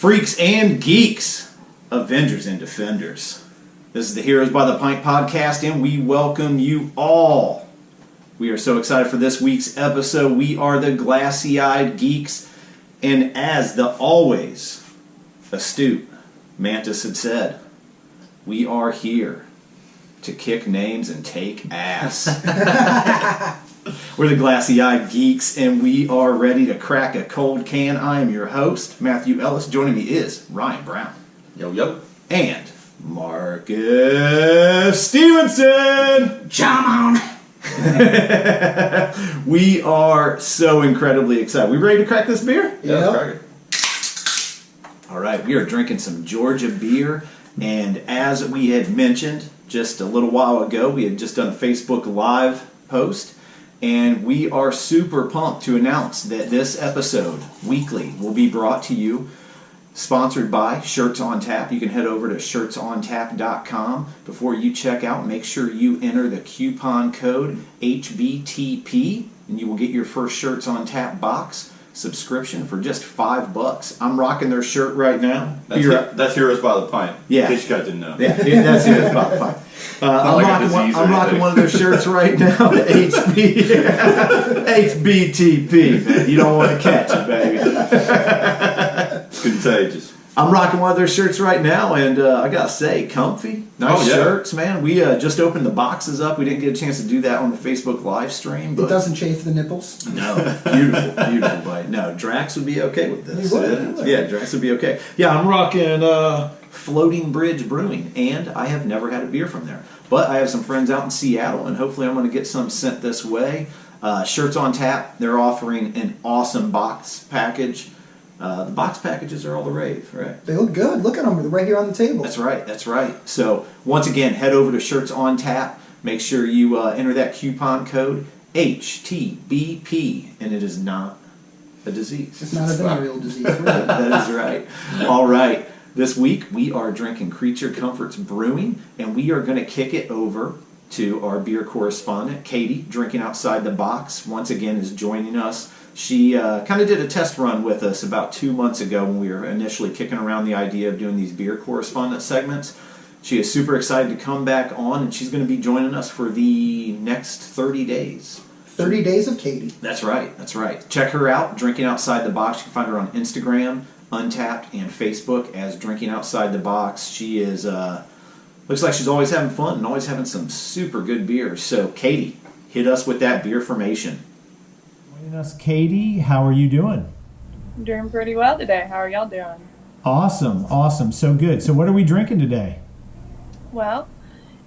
Freaks and geeks, Avengers and Defenders. This is the Heroes by the Pint podcast, and we welcome you all. We are so excited for this week's episode. We are the glassy-eyed geeks, and as the always astute Mantis had said, we are here to kick names and take ass. We're the glassy-eyed geeks, and we are ready to crack a cold can. I am your host, Matthew Ellis. Joining me is Ryan Brown. Yo, yo. And Marcus Stevenson. Come on. We are so incredibly excited. We ready to crack this beer? Yeah, let's crack it. All right, we are drinking some Georgia beer, and as we had mentioned just a little while ago, we had just done a Facebook Live post, and we are super pumped to announce that this episode, weekly, will be brought to you, sponsored by Shirts on Tap. You can head over to shirtsontap.com. Before you check out, make sure you enter the coupon code HBTP, and you will get your first Shirts on Tap box subscription for just $5. I'm rocking their shirt right now. That's Heroes by the Pint. Yeah. In case you guys didn't know. Yeah, that's Heroes by the Pint. I'm rocking one of their shirts right now. HBTP, man. You don't want to catch it, baby. It's contagious. I'm rocking one of their shirts right now, and I gotta say, comfy, nice shirts, man. We just opened the boxes up. We didn't get a chance to do that on the Facebook live stream. But it doesn't chafe the nipples? No. Beautiful, buddy. No, Drax would be okay with this. He would. Yeah, Drax would be okay. Yeah, I'm rocking Floating Bridge Brewing, and I have never had a beer from there. But I have some friends out in Seattle, and hopefully I'm going to get some sent this way. Shirts on Tap, they're offering an awesome box package. The box packages are all the rave, right? They look good. Look at them. They're right here on the table. That's right. So, once again, head over to Shirts on Tap. Make sure you enter that coupon code HTBP, and it is not a disease. It's not a venereal disease. That is right. All right. This week, we are drinking Creature Comforts Brewing, and we are going to kick it over to our beer correspondent, Katie, Drinking Outside the Box, once again is joining us. She kind of did a test run with us about 2 months ago when we were initially kicking around the idea of doing these beer correspondent segments. She is super excited to come back on, and she's going to be joining us for the next 30 days. 30 days of Katie. That's right. Check her out, Drinking Outside the Box. You can find her on Instagram, Untapped, and Facebook as Drinking Outside the Box. She is, looks like she's always having fun and always having some super good beers. So, Katie, hit us with that beer formation. Joining us, Katie. How are you doing? I'm doing pretty well today. How are y'all doing? Awesome. So good. So what are we drinking today? Well,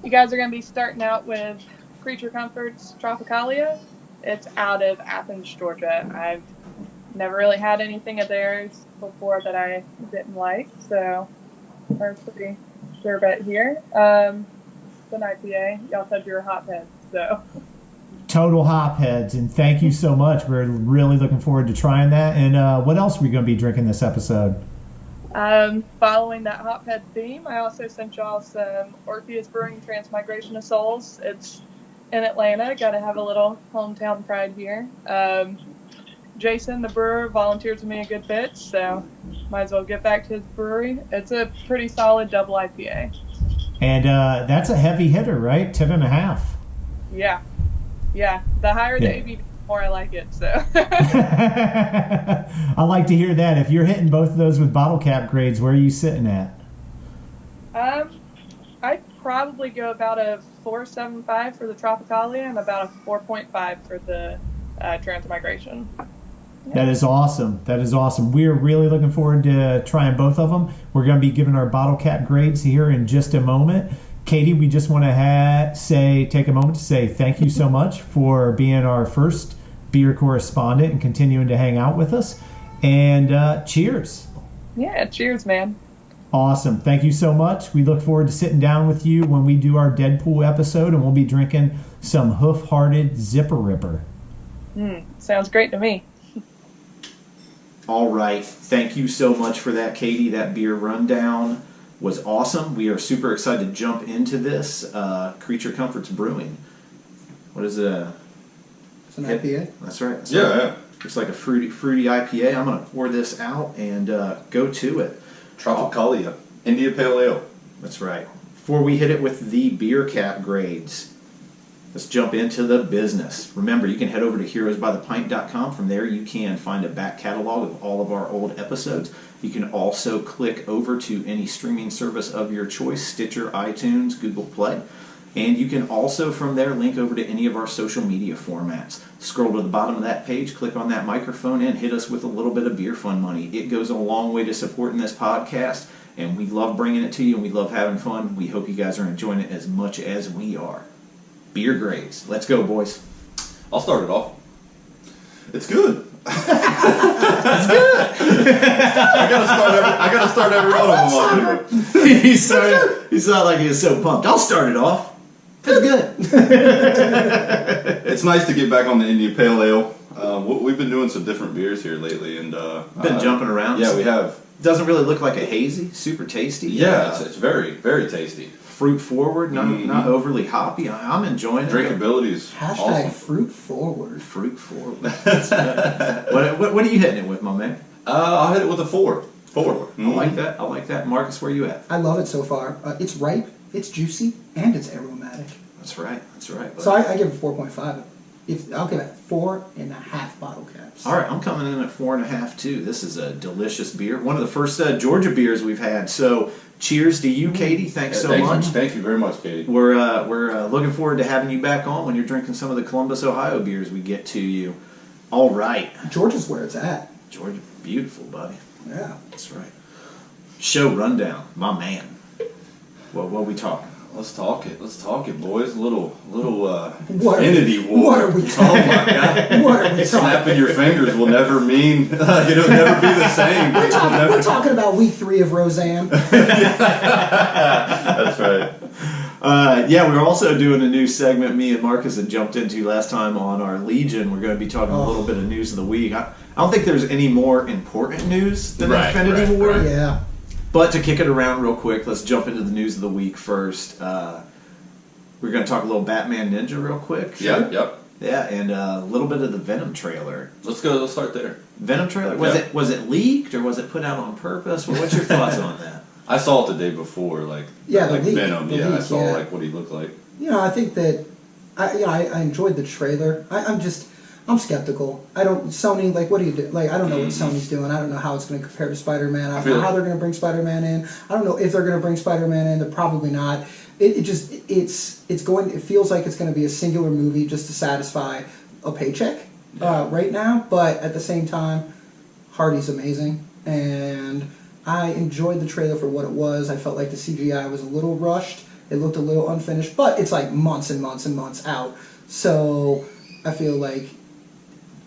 you guys are going to be starting out with Creature Comforts Tropicalia. It's out of Athens, Georgia. I've never really had anything of theirs before that I didn't like, so we're pretty sure bet here. It's an IPA. Y'all said you were hopheads, so... Total hopheads, and thank you so much. We're really looking forward to trying that. And what else are we going to be drinking this episode? Following that hophead theme, I also sent y'all some Orpheus Brewing Transmigration of Souls. It's in Atlanta. Got to have a little hometown pride here. Jason, the brewer, volunteered to me a good bit, so might as well get back to his brewery. It's a pretty solid double IPA. And that's a heavy hitter, right? 10.5. Yeah. The higher the ABV, the more I like it. So. I like to hear that. If you're hitting both of those with bottle cap grades, where are you sitting at? I'd probably go about a 4.75 for the Tropicalia and about a 4.5 for the Transmigration. Yeah. That is awesome. We're really looking forward to trying both of them. We're going to be giving our bottle cap grades here in just a moment. Katie, we just want to take a moment to say thank you so much for being our first beer correspondent and continuing to hang out with us. And cheers. Yeah, cheers, man. Awesome. Thank you so much. We look forward to sitting down with you when we do our Deadpool episode, and we'll be drinking some Hoof-Hearted Zipper Ripper. Sounds great to me. All right. Thank you so much for that, Katie. That beer rundown was awesome. We are super excited to jump into this. Creature Comforts Brewing. What is it? It's an IPA. That's right. Yeah. Looks like a fruity IPA. I'm going to pour this out and go to it. Tropicalia, India Pale Ale. That's right. Before we hit it with the beer cap grades, let's jump into the business. Remember, you can head over to heroesbythepint.com. From there, you can find a back catalog of all of our old episodes. You can also click over to any streaming service of your choice, Stitcher, iTunes, Google Play. And you can also, from there, link over to any of our social media formats. Scroll to the bottom of that page, click on that microphone, and hit us with a little bit of beer fund money. It goes a long way to supporting this podcast, and we love bringing it to you, and we love having fun. We hope you guys are enjoying it as much as we are. Beer grades. Let's go, boys. I'll start it off. It's good. That's good. I gotta start every one of them off. He sounded like he was so pumped. I'll start it off. That's good. It's nice to get back on the India Pale Ale. We've been doing some different beers here lately, and Been jumping around. Yeah, we have. Doesn't really look like a hazy. Super tasty. Yeah, it's very, very tasty. Fruit forward, not overly hoppy. I'm enjoying it. Drinkability is Hashtag awesome. fruit forward. Fruit forward. That's good. what are you hitting it with, my man? I'll hit it with a 4. 4. I like that. I like that. Marcus, where you at? I love it so far. It's ripe, it's juicy, and it's aromatic. That's right. That's right. So I give it 4.5. I'll give it 4.5 bottle caps. All right, I'm coming in at 4.5 too. This is a delicious beer. One of the first Georgia beers we've had. So cheers to you, Katie. Thanks so much. Thank you very much, Katie. We're looking forward to having you back on when you're drinking some of the Columbus, Ohio beers we get to you. All right. Georgia's where it's at. Georgia, beautiful, buddy. Yeah. That's right. Show rundown, my man. What we talking? Let's talk it, boys. A little What infinity war. What are we Oh talking my god! What are we talking Snapping your fingers will never mean it'll never be the same. We're talking about week 3 of Roseanne. That's right. Yeah, we're also doing a new segment me and Marcus had jumped into last time on our Legion. We're going to be talking a little bit of news of the week. I don't think there's any more important news than Infinity War. Right. Yeah. But to kick it around real quick, let's jump into the news of the week first. We're going to talk a little Batman Ninja real quick. Yep. Yeah, and a little bit of the Venom trailer. Let's go. Let's start there. Venom trailer? Was it leaked or was it put out on purpose? Well, what's your thoughts on that? I saw it the day before, like the leak, Venom. the I leak, saw like what he looked like. I think that I enjoyed the trailer. I'm skeptical. I don't Sony what do you do? I don't know what Sony's doing. I don't know how it's going to compare to Spider-Man. I don't know how they're going to bring Spider-Man in. I don't know if they're going to bring Spider-Man in. They're probably not. It feels like it's going to be a singular movie just to satisfy a paycheck right now. But at the same time, Hardy's amazing, and I enjoyed the trailer for what it was. I felt like the CGI was a little rushed. It looked a little unfinished, but it's like months and months and months out. So I feel like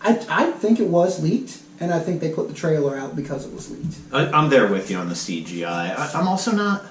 I think it was leaked, and I think they put the trailer out because it was leaked. I'm there with you on the CGI. I'm also not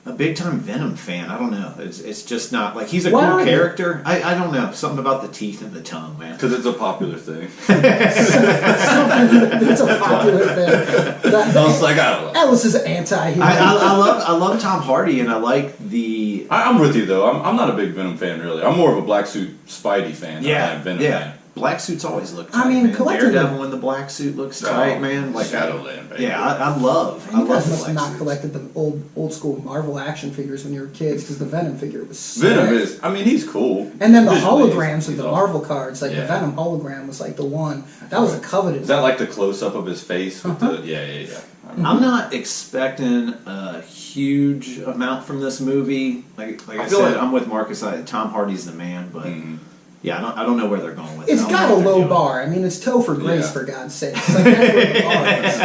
a big time Venom fan. I don't know. It's just not he's a cool character. I don't know, something about the teeth and the tongue, man. Because it's a popular thing. It's a popular thing. I was like, I don't know. Alice is anti-hero. I love Tom Hardy, and I like the. I'm with you though. I'm not a big Venom fan really. I'm more of a Black Suit Spidey fan than I am Venom fan. Black suits always look tight, man. Daredevil in the black suit looks tight, man. Shadowland, baby. Yeah, I love. You guys must black have not suits. collected the old school Marvel action figures when you were kids, because the Venom figure was sick. Venom is. I mean, he's cool. And then the Visually, holograms of he's the awesome. Marvel cards, the Venom hologram was the one that was a coveted. Is that like the close up of his face with the? Yeah. I'm not expecting a huge amount from this movie. Like I feel said, like- I'm with Marcus. Tom Hardy's the man, but yeah, I don't know where they're going with it. It's I don't got know a what they're low doing. bar. I mean, it's Topher Grace, Yeah. for God's sake. It's that's where the bar is.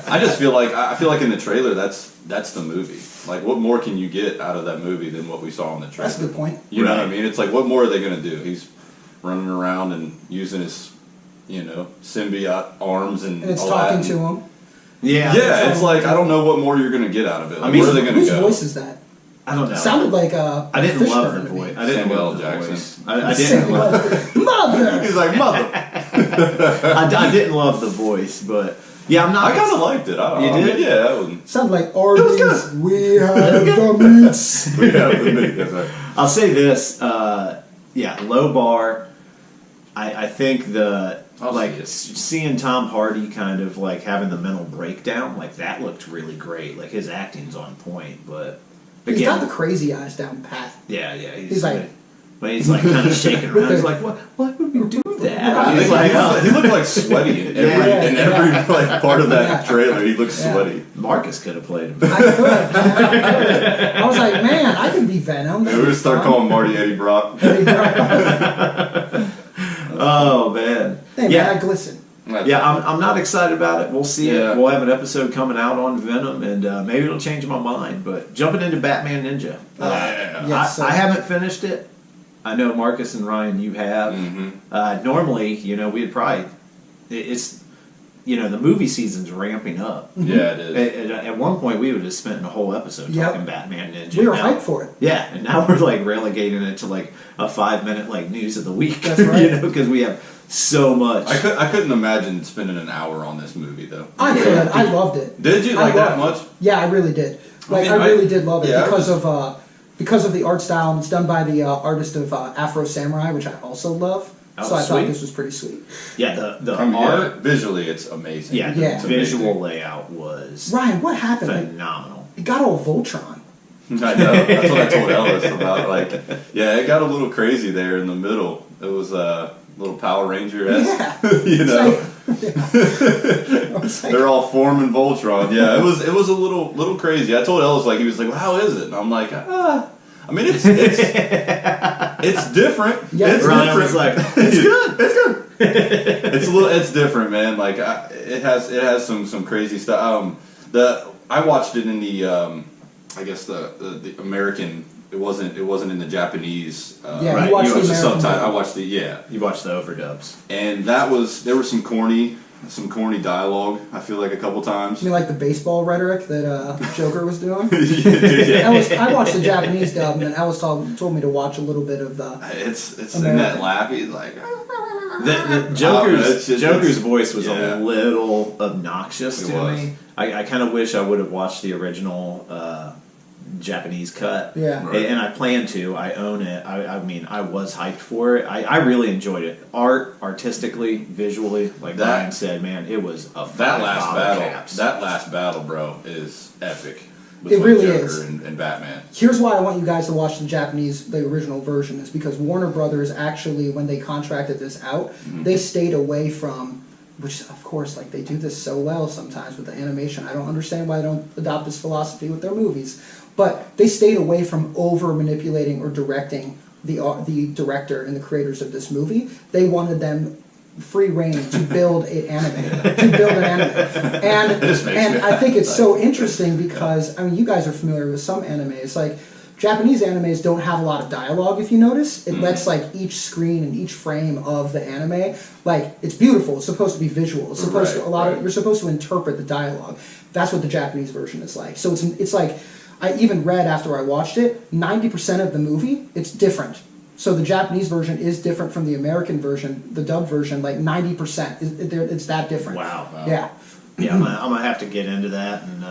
I just feel like I feel like in the trailer that's the movie. Like, what more can you get out of that movie than what we saw in the trailer? That's a good point. You know what I mean? It's like, what more are they going to do? He's running around and using his, symbiote arms and And it's all talking that. to him. Yeah, It's like, I don't know what more you're going to get out of it. Like, mean, where are they going to Whose go? voice is that? I don't know. It sounded like I didn't love the Fishburne to me. voice. I didn't Samuel love the Jackson. voice. I didn't love. Mother! He's like, mother. I didn't love the voice, but yeah, I'm not. I kind of liked it. I You mean, did? yeah, that was. Sounded like was Arby's. good. We have the meats. We have the meat. That's right. I'll say this. Yeah, low bar. I think I'll seeing Tom Hardy kind of like having the mental breakdown, like that looked really great. Like his acting's on point, but He's again, got the crazy eyes down pat. yeah. He's like, but he's like kind of shaking around. He's like, "What? Why would we do that?" He's like, he looked like sweaty in every like part of that trailer. He looked sweaty. Marcus could have played him. I could. Man. I was like, man, I can be Venom. We're gonna start calling Marty Eddie Brock. Oh man, Hey, yeah, man, I glisten. yeah. I'm not excited about it. We'll see Yeah. it. We'll have an episode coming out on Venom, and maybe it'll change my mind. But jumping into Batman Ninja, Yes, I haven't finished it. I know Marcus and Ryan, you have. Mm-hmm. Normally, we'd probably it's the movie season's ramping up. Yeah, it is. At one point, we would have spent a whole episode talking Batman Ninja. We were Now- hyped for it. Yeah, and now we're like relegating it to like a 5-minute like news of the week. That's right. Because we have so much. I couldn't imagine spending an hour on this movie though. I could. I loved it. Did you I like that loved much? it. Yeah, I really did. Like, I mean, I really did love it yeah, because of the art style, and it's done by the artist of Afro Samurai, which I also love. Oh, So I thought sweet. this was pretty sweet. Yeah, the I mean, art. visually, it's amazing. Yeah, the Yeah. visual layout was Ryan, what happened? Like, phenomenal. it got all Voltron. I know. That's what I told Ellis about. Like, yeah, it got a little crazy there in the middle. It was a little Power Ranger-esque. Yeah. I was like, They're all forming Voltron. Yeah, it was a little crazy. I told Ellis, like, he was like, well, how is it? And I'm like, I mean, it's different. Yeah, it's Ryan different. was like, "It's good. It's good." It's different, man. Like, it has some crazy stuff. I watched it in the I guess the American. It wasn't in the Japanese. Yeah, Right, you watched you the watched the American subtitle. I version. watched You watched the overdubs. and there was some corny dialogue. I feel like a couple times. You mean like the baseball rhetoric that Joker was doing? Yeah. I watched the Japanese dub, and Alice told me to watch a little bit of the. It's in that laughy like. The it's just- Joker's voice was yeah. a little obnoxious It to was. me. I kind of wish I would have watched the original Japanese cut. Yeah. Right. And I plan to. I own it. I mean, I was hyped for it. I really enjoyed it. Artistically, visually, like That- Ryan said, man, it was a That last battle, caps. that last battle, bro, is epic. It really Joker is. And Batman. Here's why I want you guys to watch the original version, is because Warner Brothers actually, when they contracted this out, they stayed away from, which of course, like they do this so well sometimes with the animation. I don't understand why they don't adopt this philosophy with their movies, but they stayed away from over manipulating or directing the director and the creators of this movie. They wanted them free reign to build an anime, and I think it's so interesting because, I mean, you guys are familiar with some animes. Like, Japanese animes don't have a lot of dialogue, if you notice. It lets, like, each screen and each frame of the anime, like, it's beautiful. It's supposed to be visual. It's supposed to, you're supposed to interpret the dialogue. That's what the Japanese version is like. So it's like, I even read after I watched it, 90% of the movie, it's different. So the Japanese version is different from the American version, the dubbed version, like 90%. It's that different. Wow. Yeah. Yeah, I'm gonna have to get into that and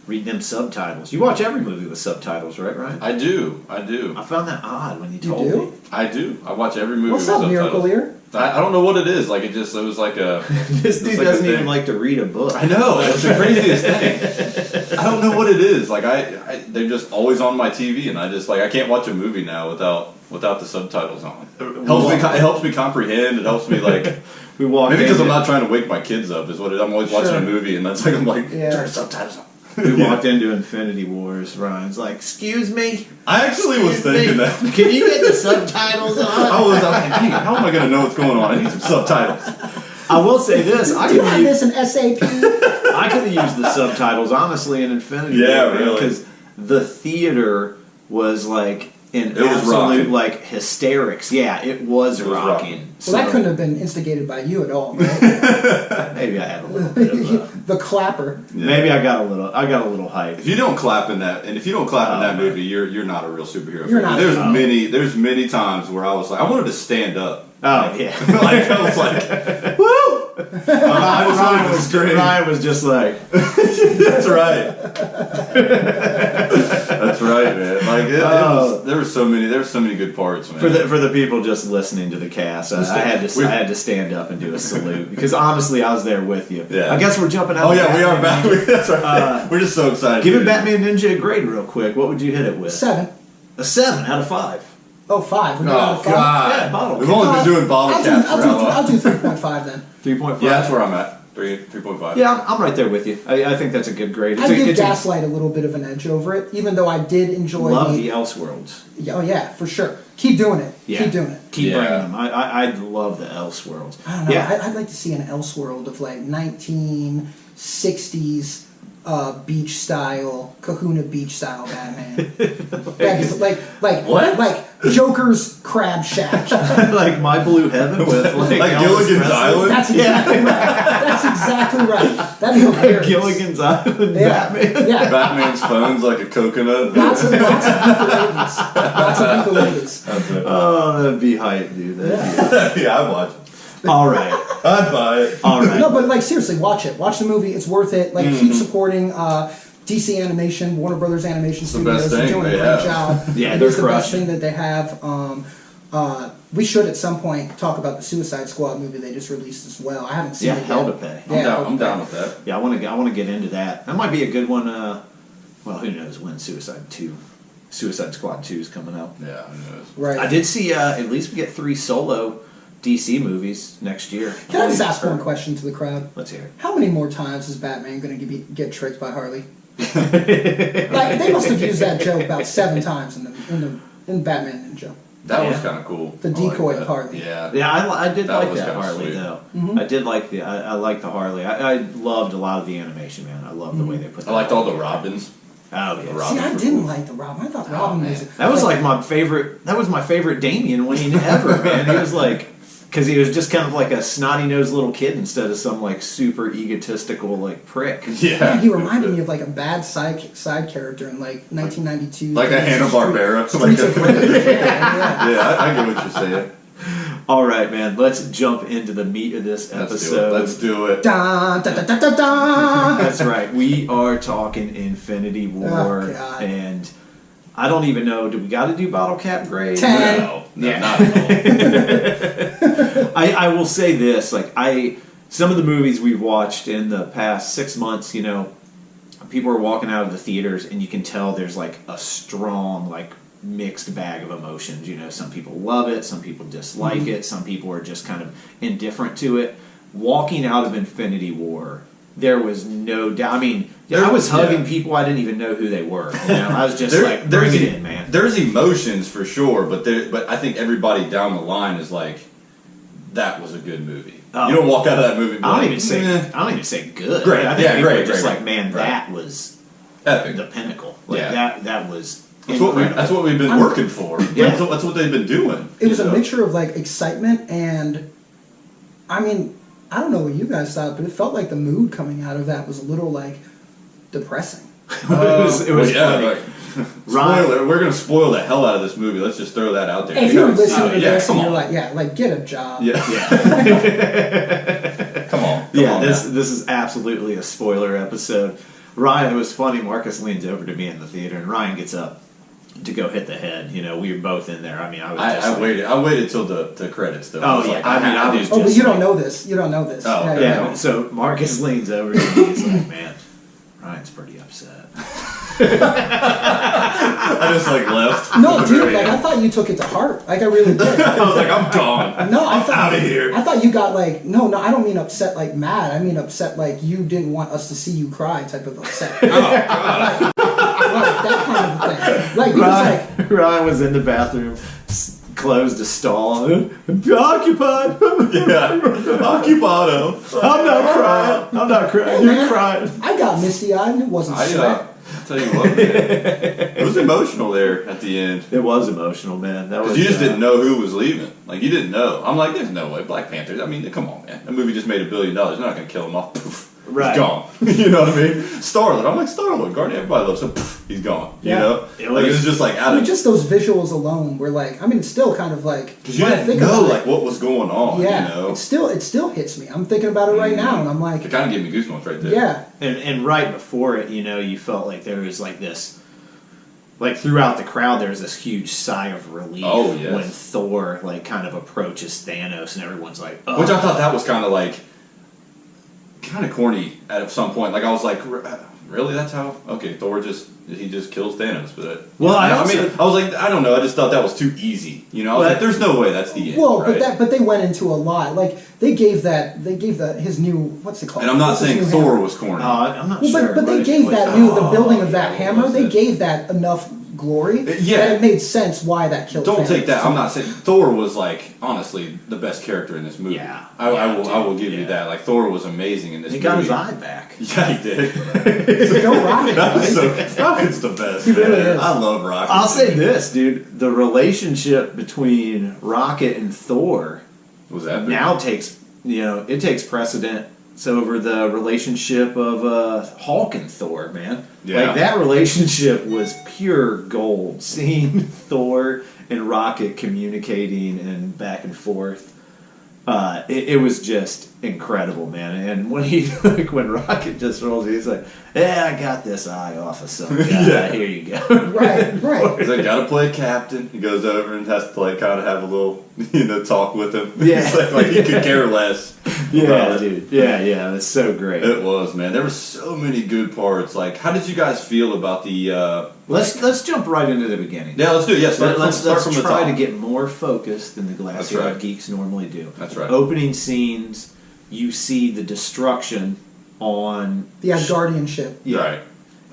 read them subtitles. You watch every movie with subtitles, right, Ryan? I do. I found that odd when you You told do? me. I do. I watch every movie What's with up, subtitles. Miracle Ear? I don't know what it is. Like, it was like a... This dude like a doesn't thing. even like to read a book. I know. It's the craziest thing. I don't know what it is. Like, they're just always on my TV, and I just, like, I can't watch a movie now without the subtitles on. It helps me comprehend. It helps me, like... We walked Maybe because in- I'm not trying to wake my kids up. Is what I'm always watching Sure. a movie, and that's like I'm like Yeah. turn the subtitles on. We walked into Infinity Wars. Ryan's like, "Excuse me, I actually was excuse me, thinking that. Can you get the subtitles on?" I was like, dang, how am I going to know what's going on? I need some subtitles. I will say this: I Do you could have use this in SAP? I could have used the subtitles honestly in Infinity Yeah, War, really. because the theater was like in It was absolute rocking. like hysterics. Yeah, it was It was rocking. Well, that couldn't have been instigated by you at all, right? Maybe I had a little bit of. The clapper. Maybe I got a little hype. If you don't clap in that, and if you don't clap in that movie, you're not a real superhero. You're fan. not. There's many times where I was like, I wanted to stand up. Oh yeah. Like I was like, woo! I was wanting to scream. Ryan was just like, That's right. That's right, man. Like there were so many good parts, man. For the people just listening to the cast, I had to stand up and do a salute because honestly, I was there with you. Yeah. I guess we're jumping out. Oh yeah, we are back. That's right. We're just so excited. Give Batman Ninja a grade real quick. What would you hit it with? 7. A 7 out of 5. Oh, 5. We're out of 5. Yeah, bottle. We've only been doing bottle caps for how long? I'll do 3.5 then. 3.5. Yeah, that's where I'm at. 3.5. Yeah, I'm right there with you. I think that's a good grade. I give Gaslight a little bit of an edge over it, even though I did enjoy love the Elseworlds. Oh yeah, for sure. Keep doing it. Yeah. Keep doing it. Keep bringing them. I love the Elseworlds. I don't know. Yeah. I'd like to see an Elseworld of like 1960s beach style, Kahuna beach style Batman. like what? Like Joker's Crab Shack. Like My Blue Heaven with like Gilligan's Island. That's exactly right. That's exactly right. That'd be hilarious. Gilligan's Island Batman. Yeah. Batman's phone's like a coconut. Lots of ukuleles. Lots of ukuleles. Oh, that'd be hype, dude. Yeah, I'd watch it. All right. I'd buy it. All right. No, but like seriously, watch it. Watch the movie. It's worth it. Like keep supporting DC Animation, Warner Brothers Animation Studios. They're doing a great job. Yeah, it they're is the best crushing. thing that they have. We should at some point talk about the Suicide Squad movie they just released as well. I haven't seen it yet. Hell to Pay. I'm down with that. Yeah, I want to get into that. That might be a good one. Well, who knows when Suicide Squad 2 is coming out. Yeah, who knows? Right. I did see at least we get 3 solo DC movies next year. Can I just ask one question to the crowd? Let's hear it. How many more times is Batman going to get tricked by Harley? Like they must have used that joke about 7 times in Batman Ninja. That was kind of cool. The decoy of Harley. Yeah. Yeah, I did That like was that kinda Harley sweet. though. Mm-hmm. I did like I like the Harley. I loved a lot of the animation, man. I love the way they put that. I liked all the together. Robins. Oh yeah. The See, Robins I were didn't cool. like the Robin. I thought Robin was... That was like my favorite. That was my favorite Damien Wayne ever, man. He was like, because he was just kind of like a snotty nosed little kid instead of some like super egotistical like prick. Yeah. He reminded me of like a bad side character in like 1992. Like a Hanna-Barbera. Streets of Rage. Yeah. Yeah, I get what you're saying. All right, man. Let's jump into the meat of this episode. Let's do it. Da, da, da, da, da, da. That's right. We are talking Infinity War, Oh, God. and I don't even know. Do we got to do bottle cap grade? 10. No, Yeah. not at all. I will say this: like some of the movies we've watched in the past 6 months, you know, people are walking out of the theaters, and you can tell there's like a strong like mixed bag of emotions. You know, some people love it, some people dislike it, some people are just kind of indifferent to it. Walking out of Infinity War, there was no doubt. I mean, I was hugging people I didn't even know who they were. You know, I was just like, bring it in, man. There's emotions for sure, but I think everybody down the line is like, that was a good movie. Oh. You don't walk out of that movie. I don't even say good. Great. I think Yeah, people great, are just great, like, man, right. that was epic. the pinnacle. Like Yeah. that was. That's incredible. what we've been working for. Yeah. That's what they've been doing. It was you a know? mixture of like excitement and, I mean, I don't know what you guys thought, but it felt like the mood coming out of that was a little like depressing. It was funny. Like, Ryan- spoiler. We're gonna spoil the hell out of this movie. Let's just throw that out there. If you're listening to yeah, this come and you're on. like, like get a job. Yeah. Come on. Come on this now. this is absolutely a spoiler episode. Ryan, it was funny. Marcus leans over to me in the theater, and Ryan gets up to go hit the head. You know, we were both in there. I mean, I was. Just I waited. I waited till the credits though. Oh, was yeah. like, I mean, I was Oh, but just you don't like- know this. You don't know this. Oh, Yeah. So Marcus leans over to me. He's like, "Man, Ryan's pretty upset." I just like left. No, dude, like I thought you took it to heart. Like I really did. I was like, I'm gone. No, I I'm thought outta here. I thought you got like no, I don't mean upset like mad. I mean upset like you didn't want us to see you cry type of upset. Oh God. Like that kind of thing. Like because Ryan was in the bathroom, closed a stall. Occupied. Yeah. Occupado. I'm not crying. I'm not crying. You're crying. I got misty eyed and it wasn't sweat. I'll tell you what, man. It was emotional there at the end. It was emotional, man. That was. Because you just didn't know who was leaving. Like, you didn't know. I'm like, there's no way. Black Panther, I mean, come on, man. That movie just made $1 billion. They're not going to kill him off. Poof. Right. He's gone. You know what I mean? Star-Lord. I'm like, Star-Lord. Guardian, everybody loves him. Poof, he's gone. You Yeah. know? It Like, it was- was just like I out mean, of... just those visuals alone were like, I mean, it's still kind of like Because you when I didn't think know, about like, what was going on, yeah, you know? it still hits me. I'm thinking about it right now, and I'm like, It kind of gave me goosebumps right there. yeah, And right before it, you know, you felt like there was like this like throughout the crowd, there's this huge sigh of relief yes. when Thor like kind of approaches Thanos, and everyone's like, oh. Which I thought that was kind of corny at some point. Like I was like, really? That's how? Okay, Thor he just kills Thanos. But I was like, I don't know. I just thought that was too easy. You know, I was like, there's no way that's the end. Well, right? but they went into a lot. Like they gave his new what's it called? And I'm not saying Thor hammer? was corny. I'm not sure. But they gave that the building of that hammer. They gave that enough glory that it made sense why that killed. Don't Thanos. take that. I'm not saying Thor was like honestly the best character in this movie. Yeah. I will give you that. Like Thor was amazing in this movie. He got his eye back. Yeah, he did. Go Rocket. Rocket's the best. He really is. I love Rocket. I'll say this, dude. The relationship between Rocket and Thor Was that now takes precedence over the relationship of Hulk and Thor, man. Yeah. Like that relationship was pure gold. Seeing Thor and Rocket communicating and back and forth. It was just incredible, man. And when when Rocket just rolls, he's like, "Yeah, I got this eye off of some guy. Yeah. Here you go." Right. He's like, gotta play captain. He goes over and has to like kind of have a little, talk with him. Yeah. It's like he could care less. Yeah, about it. dude. Yeah, it's so great. It was, man. There were so many good parts. Like, how did you guys feel about the? Let's jump right into the beginning. Yeah, let's do it. Yeah, let's start from the try top. to get more focused than the Glass That's right. Yard Geeks normally do. That's right. Opening scenes, you see the destruction on The Asgardian ship. Yeah. Right.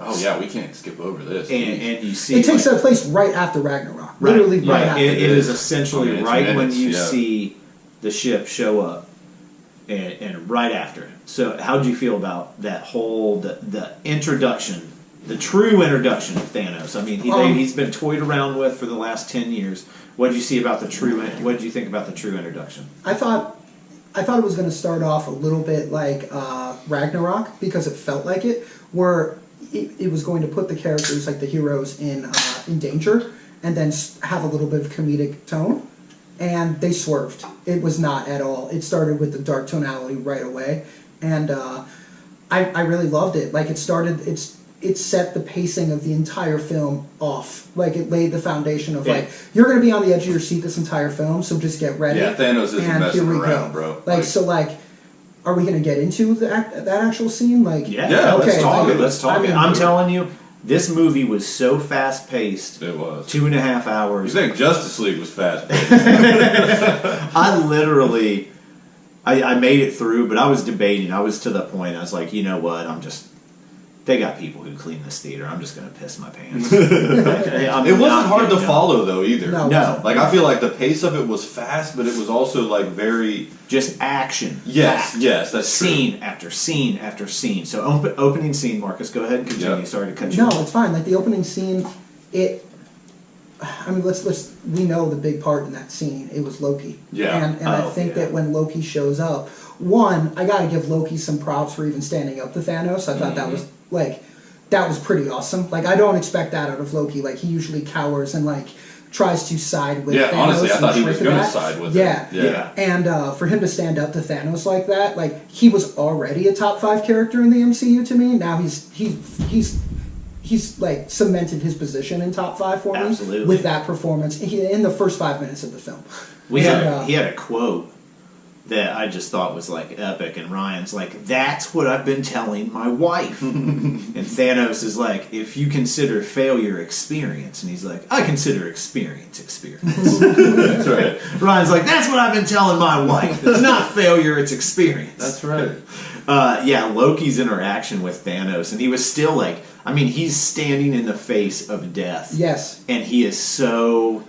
Oh yeah, we can't skip over this. and you see It takes place right after Ragnarok. right, Literally yeah, right after. it is essentially I mean, it's right when minutes, you yeah. see the ship show up, and right after. So, how did you feel about that whole the introduction, the true introduction of Thanos? I mean, he's been toyed around with for the last 10 years. What did you see about the true? What did you think about the true introduction? I thought it was going to start off a little bit like Ragnarok because it felt like it, where it was going to put the characters, like the heroes, in danger, and then have a little bit of comedic tone. And they swerved. It was not at all. It started with the dark tonality right away, and I really loved it. Like it set the pacing of the entire film off. Like it laid the foundation of like you're going to be on the edge of your seat this entire film, so just get ready. Yeah, Thanos isn't and messing here we around, go. bro. Are we going to get into that actual scene? Like Yeah, okay, let's talk like, it. Let's talk I mean, it. I'm telling you, this movie was so fast paced. It was 2.5 You hours. think Justice League was fast? I literally, I made it through, but I was debating. I was to the point. I was like, you know what? They got people who clean this theater. I'm just going to piss my pants. It wasn't hard to follow though either. No. Like I feel like the pace of it was fast, but it was also like very just action. yes, packed. yes, that's scene after scene after scene. So opening scene, Marcus. Go ahead and continue. Yep. Sorry to cut you No, off. it's fine. Like the opening scene, we know the big part in that scene. It was Loki. Yeah. And I think that when Loki shows up, I got to give Loki some props for even standing up to Thanos. I thought that was pretty awesome. Like I don't expect that out of Loki. Like he usually cowers and like tries to side with Thanos. Honestly, I thought he was going to side with him. Yeah. And for him to stand up to Thanos like that, like he was already a top 5 character in the MCU to me. Now he's like cemented his position in top 5 for me. Absolutely. With that performance in the first 5 minutes of the film. He had a quote that I just thought was like epic, and Ryan's like, "That's what I've been telling my wife." And Thanos is like, "If you consider failure experience," and he's like, "I consider experience." That's right. Ryan's like, "That's what I've been telling my wife. It's not failure, it's experience." That's right. Loki's interaction with Thanos, and he was still like, he's standing in the face of death. Yes. And he is so...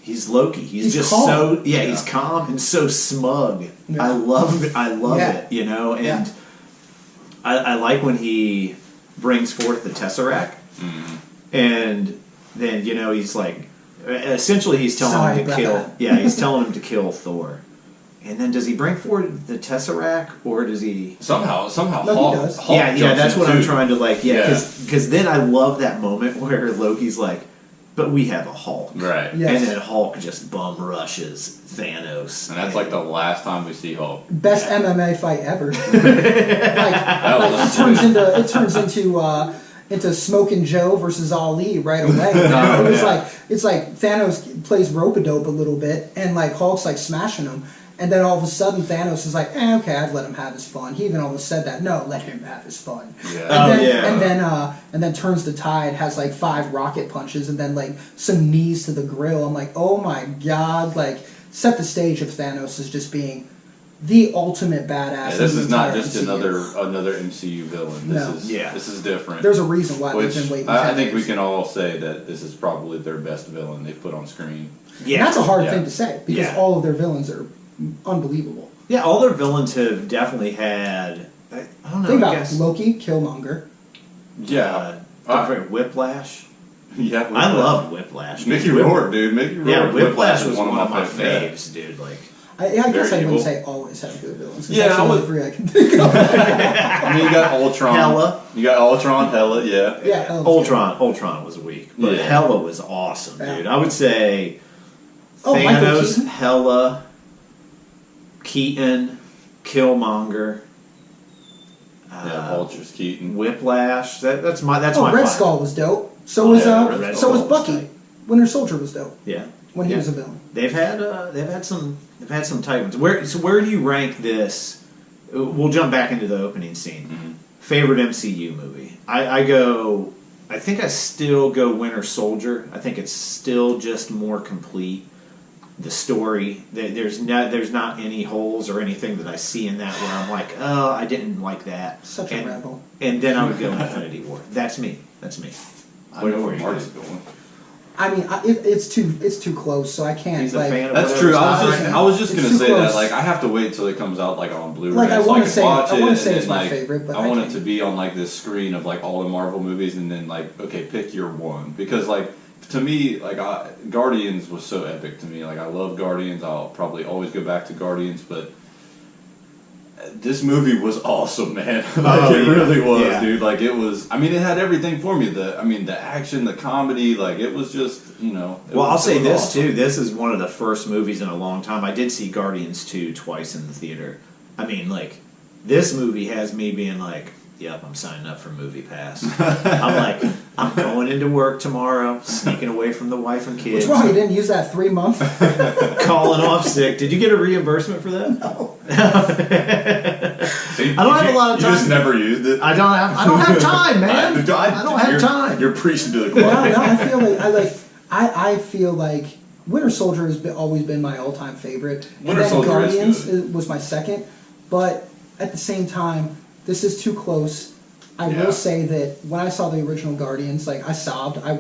He's Loki. He's just calm. so... Yeah, he's calm and so smug. Yeah. I love it, And I like when he brings forth the Tesseract, and then, he's like... Essentially, he's telling him to kill... Yeah, he's telling him to kill Thor. And then does he bring forward the Tesseract, or does he... Somehow No, Hulk, he does. Hulk Yeah, jumps that's in what too. I'm trying to because then I love that moment where Loki's like, "But we have a Hulk." Right. Yes. And then Hulk just bum rushes Thanos. And that's like the last time we see Hulk. Best MMA fight ever. That was it turns into into Smoking Joe versus Ali right away. It's like Thanos plays rope-a-dope a little bit, and like Hulk's like smashing him. And then all of a sudden, Thanos is like, okay, I'd let him have his fun. He even almost said that. No, let him have his fun. Yeah. And then turns the tide, has like 5 rocket punches, and then like some knees to the grill. I'm like, oh my god! Like, set the stage of Thanos as just being the ultimate badass. Yeah, this is not just MCU. another MCU villain. This is different. There's a reason why they've been waiting. I think we can all say that this is probably their best villain they've put on screen. Yeah, and that's a hard thing to say because all of their villains are unbelievable. Yeah, all their villains have definitely had. I don't know. Think about Loki, Killmonger. Yeah, Whiplash. Yeah, I loved Whiplash. Mickey Rourke, dude. Mickey Rourke. Yeah, Whiplash was one of my faves, dude. Like, I guess I wouldn't say always have good villains. Yeah, that's the only 3 I can think of. I mean, you got Ultron. Hela. You got Ultron, Hela, yeah. Yeah, Ultron was weak, but Hela was awesome, dude. I would say Thanos, Hela, Keaton, Killmonger. Vulture's Keaton. Whiplash. That's my. Red Skull was dope. So was Bucky. Winter Soldier was dope. Yeah. When he was a villain. They've had some tight ones. Where do you rank this? We'll jump back into the opening scene. Mm-hmm. Favorite MCU movie? I think I still go Winter Soldier. I think it's still just more complete. The story, there's not any holes or anything that I see in that where I'm like, oh, I didn't like that. Such a rebel. And then I would go Infinity War. That's me. I know where Mark's going. I mean, it's too close, so I can't. He's a fan of That's true. I was just gonna say close. that. Like, I have to wait until it comes out like on Blu-ray. Like, I want to say it's my favorite, but I want it to be on like this screen of like all the Marvel movies, and then like, okay, pick your one, because like to me, like Guardians was so epic to me. Like, I love Guardians. I'll probably always go back to Guardians, but this movie was awesome, man. It really was, dude. Like, it was. I mean, it had everything for me. The action, the comedy. Like, it was just, I'll say this awesome. Too. This is one of the first movies in a long time. I did see Guardians 2 twice in the theater. I mean, like, this movie has me being like, yep, I'm signing up for Movie Pass. I'm like, I'm going into work tomorrow, sneaking away from the wife and kids. What's wrong? You didn't use that 3 month? Calling off sick. Did you get a reimbursement for that? No. See, I don't have a lot of time. You just never used it. I don't have time, man. I don't have time. You're preaching to the choir. I feel like Winter Soldier has always been my all-time favorite. Winter Soldier Guardians was my second, but at the same time, this is too close. I will say that when I saw the original Guardians, like, I sobbed. I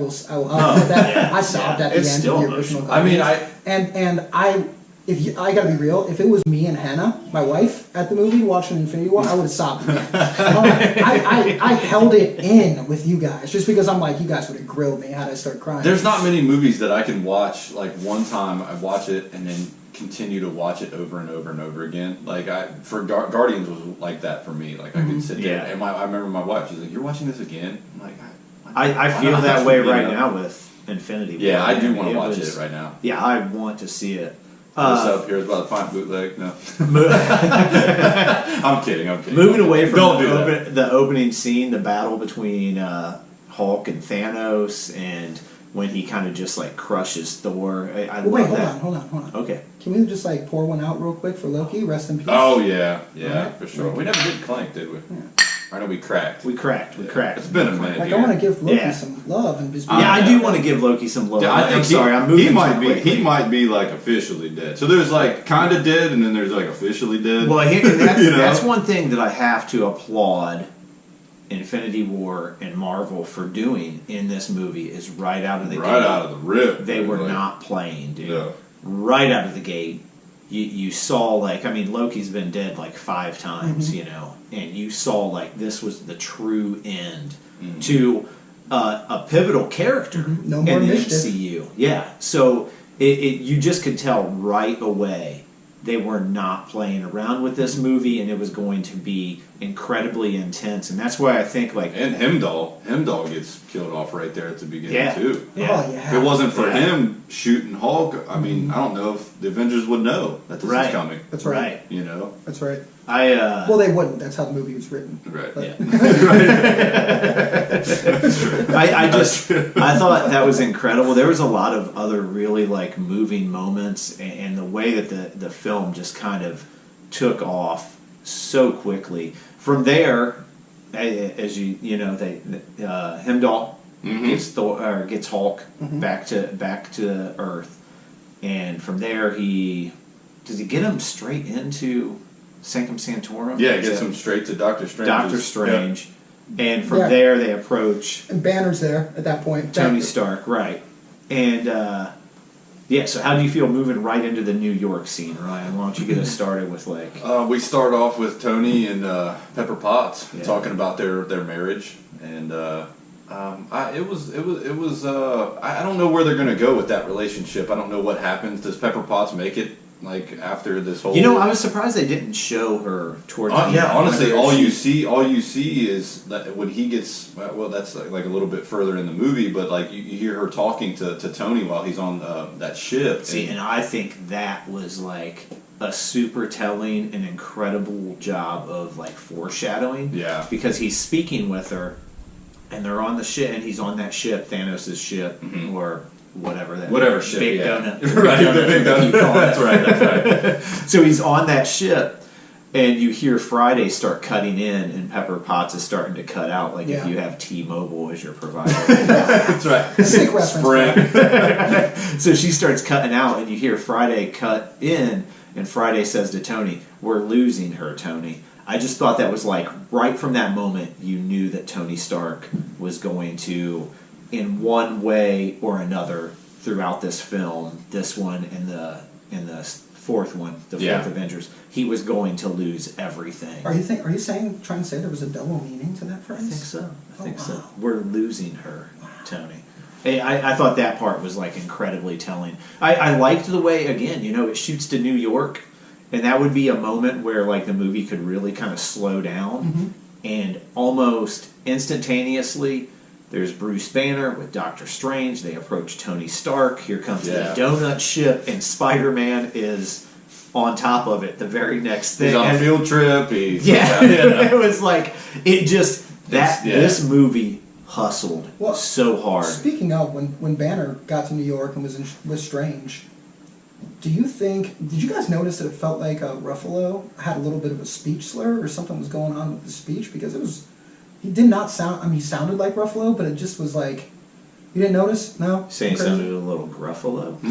sobbed at the end of the original Guardians. I gotta be real. If it was me and Hannah, my wife, at the movie watching Infinity War, I would have sobbed. I held it in with you guys just because I'm like, you guys would have grilled me had I start crying. There's not many movies that I can watch like one time. I watch it and then continue to watch it over and over and over again. Like, Guardians was like that for me. Like, I could sit there and I remember my wife. She's like, "You're watching this again?" I'm like, I feel that way right now with Infinity War. Yeah, I do want to watch it right now. Yeah, I want to see it. What's up here is about to find bootleg. No, I'm kidding. Moving away from the opening scene, the battle between Hulk and Thanos, and when he kind of just like crushes Thor. Hold on. Okay. Can we just like pour one out real quick for Loki? Rest in peace. Oh yeah, for sure. We never did clank, did we? Yeah. I know we cracked. We cracked. It's been a minute. Like, I want to give Loki some love and just. I do want to give Loki some love. Yeah, I'm moving. He might be like officially dead. So there's like kind of dead, and then there's like officially dead. Well, that's one thing that I have to applaud Infinity War and Marvel for doing in this movie is right out of the gate. Right out of the rip. They were not playing, dude. Yeah. Right out of the gate. You saw, like, I mean, Loki's been dead like 5 times, and you saw, like, this was the true end to a pivotal character in the MCU. Yeah, so you just could tell right away they were not playing around with this movie, and it was going to be incredibly intense, and that's why I think like And Hemdall gets killed off right there at the beginning too. Yeah. Oh, yeah. If it wasn't for him shooting Hulk, I mean, I don't know if the Avengers would know that this is coming. That's right. Right. You know? That's right. Well, they wouldn't. That's how the movie was written. Right. But- I thought that was incredible. There was a lot of other really like moving moments, and the way that the film just kind of took off so quickly. From there, as you know, Hemdall gets Thor, or gets Hulk back to Earth, and from there does he get him straight into Sanctum Sanctorum? Yeah, it gets him straight to Doctor Strange. Doctor Strange. And from there, they approach... And Banner's there at that point. Tony Stark, right. And, so how do you feel moving right into the New York scene, Ryan? Why don't you get us started with, like... we start off with Tony and Pepper Potts talking about their marriage. And I don't know where they're going to go with that relationship. I don't know what happens. Does Pepper Potts make it? Like after this whole, I was surprised they didn't show her towards the end. Honestly, all you see is that when he gets that's like a little bit further in the movie, but like you hear her talking to Tony while he's on that ship. See, and I think that was like a super telling and incredible job of like foreshadowing. Yeah, because he's speaking with her, and they're on the ship, and he's on that ship, Thanos' ship, or whatever ship, big donut, right? The big donut. That's right. So he's on that ship, and you hear Friday start cutting in, and Pepper Potts is starting to cut out, like if you have T-Mobile as your provider. That's right. Sick reference. Sprint. So she starts cutting out, and you hear Friday cut in, and Friday says to Tony, "We're losing her, Tony." I just thought that was like right from that moment, you knew that Tony Stark was going to, in one way or another, throughout this film, this one and the fourth one, the fourth Avengers, he was going to lose everything. Are you trying to say there was a double meaning to that phrase? I think so. We're losing her, Tony. Hey, I thought that part was like incredibly telling. I liked the way, again, it shoots to New York, and that would be a moment where like the movie could really kind of slow down, and almost instantaneously there's Bruce Banner with Doctor Strange. They approach Tony Stark. Here comes the donut ship, and Spider-Man is on top of it the very next thing. He's on a field trip. It was like, this movie hustled so hard. Speaking of, when Banner got to New York and was with Strange, did you guys notice that it felt like Ruffalo had a little bit of a speech slur or something was going on with the speech? Because he did not sound, he sounded like Ruffalo, but it just was like, you didn't notice? No? Saying he sounded a little Gruffalo?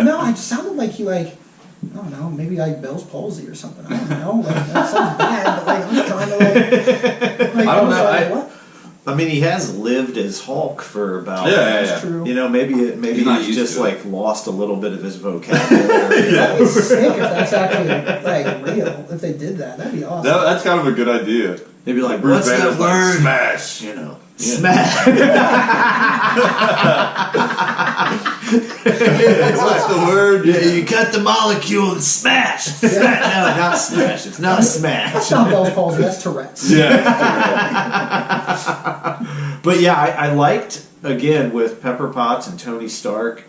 No, it sounded like he I don't know, maybe like Bell's palsy or something. I don't know. Like, that sounds bad, but like, I'm just trying to I don't know. What? I mean, he has lived as Hulk for about... That's true. Maybe he's just like lost a little bit of his vocabulary. That would sick if that's actually like real. If they did that, that'd be awesome. That's kind of a good idea. They'd be like, Bruce what's Banner's the word? like, smash. Smash. What's the word? Yeah, you cut the molecule and smash. No, not smash. It's not smash. That's not Bell's palsy. That's Tourette's. Yeah. But yeah, I liked, again, with Pepper Potts and Tony Stark,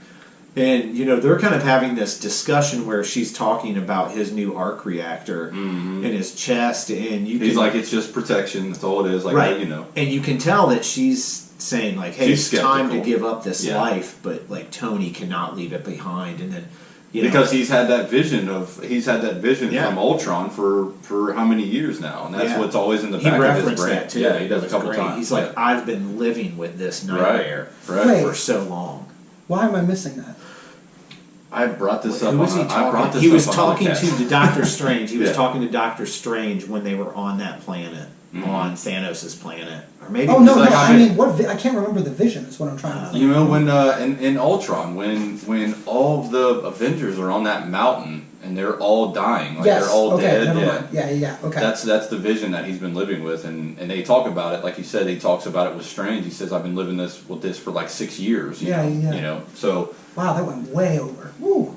and they're kind of having this discussion where she's talking about his new arc reactor in his chest, and he's like, it's just protection. That's all it is. Like, right. And you can tell that she's saying like, hey, she's it's time to give up this life, but like Tony cannot leave it behind, and then because he's had that vision from Ultron for how many years now, and that's what's always in the back of his brain. That too. Yeah, he does a couple times. He's like, I've been living with this nightmare for so long. Why am I missing that? I brought this up. Who was he talking? He was talking to Doctor Strange. He was talking to Doctor Strange when they were on that planet, on Thanos' planet, or maybe. Oh no! I mean, I can't remember the vision. Is what I'm trying to think. When in Ultron, when all of the Avengers are on that mountain and they're all dying, like they're all dead. Yeah. Okay. That's the vision that he's been living with, and they talk about it. Like you said, he talks about it with Strange. He says, "I've been living with this for like 6 years." You know. So. Wow, that went way over. Woo.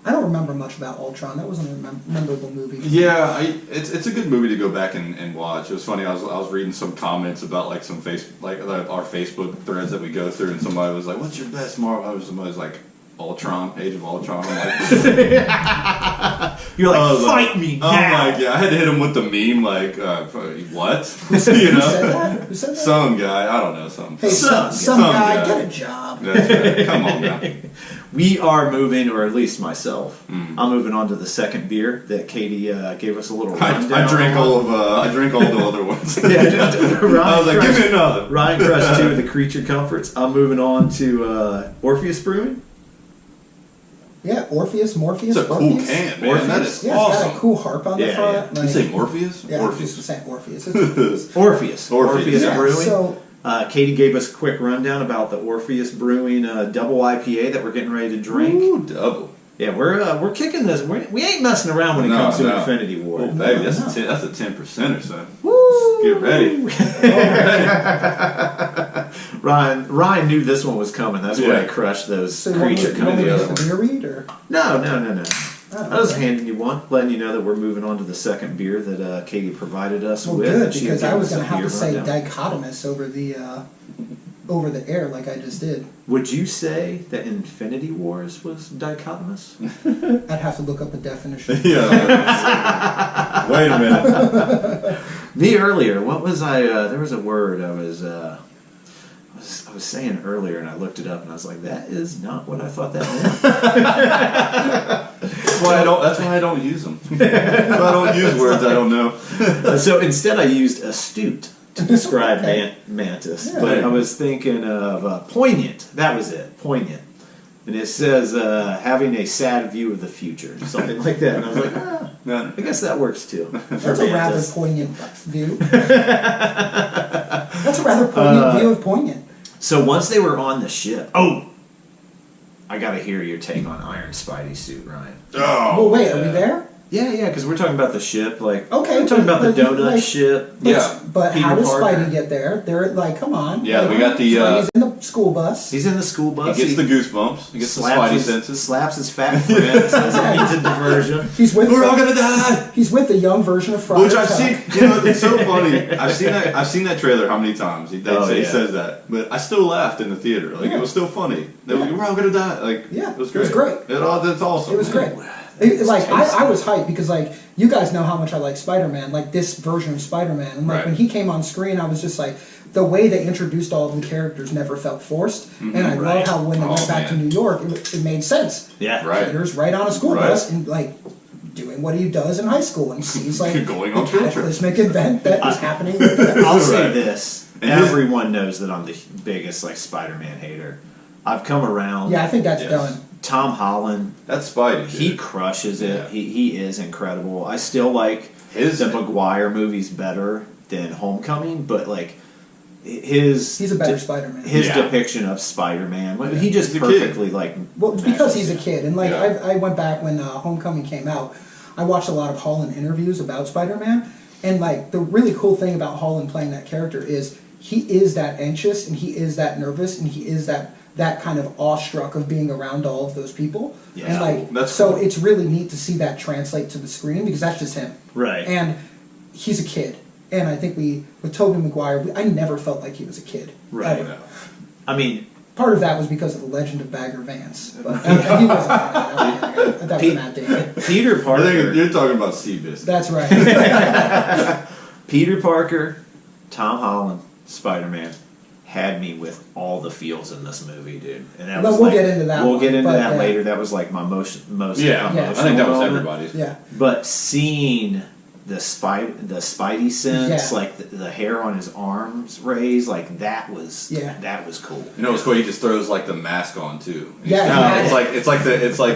I don't remember much about Ultron. That wasn't a memorable movie. Yeah, it's a good movie to go back and watch. It was funny. I was reading some comments about like our Facebook threads that we go through, and somebody was like, "What's your best Marvel?" Somebody was like, "Ultron, Age of Ultron." I'm like, You're like, fight like, me oh now. my god! I had to hit him with the meme like, what? Who said that? Who said that? Some guy, I don't know, some. Hey, some guy, get a job. That's right. Come on now. We are moving, or at least myself. I'm moving on to the second beer that Katie gave us a little rundown. I drank all the other ones. Yeah, I was like, give me another. Ryan crushed 2 of the Creature Comforts. I'm moving on to Orpheus Brewing. Yeah, Morpheus. It's a cool Orpheus. can, man. Orpheus. That is Yeah, awesome. it's got a cool harp on the Yeah, front. yeah. Did you say Morpheus? Yeah, Orpheus. I'm saying Orpheus. It's Orpheus. Orpheus Yeah, Brewing. so Katie gave us a quick rundown about the Orpheus Brewing double IPA that we're getting ready to drink. Ooh, double. Yeah, we're kicking this. We ain't messing around when it comes to Infinity War. Oh, baby, No. that's a 10%, son. woo! Get ready. Ryan knew this one was coming. That's why Yeah. he crushed those So you Creature want me to Comforts. get the beer read, or? No. Oh, I was okay. handing you one, letting you know that we're moving on to the second beer that Katie provided us Well, with. good, and she because gave I was us a going to have beer to say rundown. dichotomous over the air like I just did. Would you say that Infinity Wars was dichotomous? I'd have to look up the definition. Yeah. Wait a minute. Me earlier, what was I? There was a word I was saying earlier, and I looked it up, and I was like, "That is not what I thought that meant." That's why I don't use them. I don't use words I don't know. So instead, I used astute to describe mantis, Yeah. but I was thinking of poignant. That was it, poignant. And it says having a sad view of the future, something like that. And I was like, Yeah. I guess that works too. That's a rather poignant view. That's a rather poignant view of poignant. So once they were on the ship, I got to hear your take on Iron Spidey suit, Ryan. Oh, Well, wait, are we there? Yeah, because we're talking about the ship. Like, Okay, we're talking about the but, donut like, ship. Yeah. But Peter how does Parker. Spidey get there? They're like, come on. Yeah, Like, we got the, Spidey's in the school bus. He's in the school He bus. gets the goosebumps. He gets the spidey senses. Slaps his fat friends as he needs a diversion. He's with We're all the, gonna die. he's with the young version of Friar Which I've Tuck. seen. It's so funny. I've seen that trailer how many times he says that, but I still laughed in the theater. Like it was still funny. They were like, we're all gonna die. Like Yeah, it was it was great. great. That's awesome. It was great. Like I was hyped because like you guys know how much I like Spider-Man, like this version of Spider-Man. And like Right. when he came on screen, I was just like the way they introduced all of the characters never felt forced, and I right. love how when they went back to New York, it made sense. Yeah. Right. Peter's right on a school Right. bus and like doing what he does in high school and sees like Going the on field trips. cataclysmic event that is happening. With them. I'll say Right. this: And everyone knows that I'm the biggest like Spider-Man hater. I've come around. Yeah, I think that's Yes. done. Tom Holland, That's Spidey. he dude. crushes it. Yeah. He is incredible. I still like the Maguire movies better than Homecoming, but like He's a better Spider-Man. his Yeah. depiction of Spider-Man, he just He's a kid. perfectly like. Well, because he's a kid, and like Yeah. I went back when Homecoming came out. I watched a lot of Holland interviews about Spider-Man, and like the really cool thing about Holland playing that character is he is that anxious, and he is that nervous, and he is that kind of awestruck of being around all of those people. Yeah. And like That's so, cool. it's really neat to see that translate to the screen because that's just him. Right. And he's a kid, and I think with Tobey Maguire, I never felt like he was a kid. Right. Ever. I mean, Part of that was because of the Legend of Bagger Vance, but he wasn't. That was Matt Damon. Peter I Parker. think you're talking about Seabiscuit. That's right. Peter Parker, Tom Holland, Spider-Man had me with all the feels in this movie, dude. And that No, was we'll like, get into that We'll one, get into but that yeah. later. That was like my most Yeah, emotional I think that was moment. everybody's. Yeah. But seeing the Spidey sense, Yeah. like the hair on his arms raised, like that was cool. You know what's cool? He just throws like the mask on too. Yeah, It's like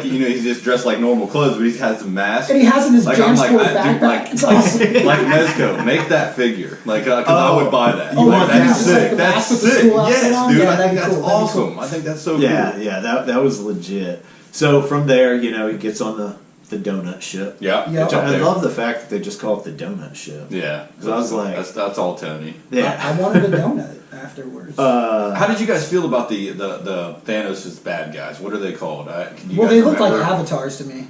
you know he's just dressed like normal clothes, but he has the mask. And he has in his Like jam I'm like, sport dude, backpack. It's awesome. like Mezco, make that figure. Like, because I would buy that. Oh, Like, yeah. that's Like sick. the That's mask with the sick. school outfit Yes, on? dude. Yeah, I that'd think be that's cool. That'd be awesome. cool. I think that's so Yeah, cool. yeah, that was legit. So from there, you know, he gets on the the donut ship. Yeah. Yeah. Which I love the fact that they just call it the donut ship. Yeah. Because I was like, that's all Tony. yeah. I wanted a donut afterwards. How did you guys feel about the Thanos' bad guys? What are they called? Well, they look like avatars to me.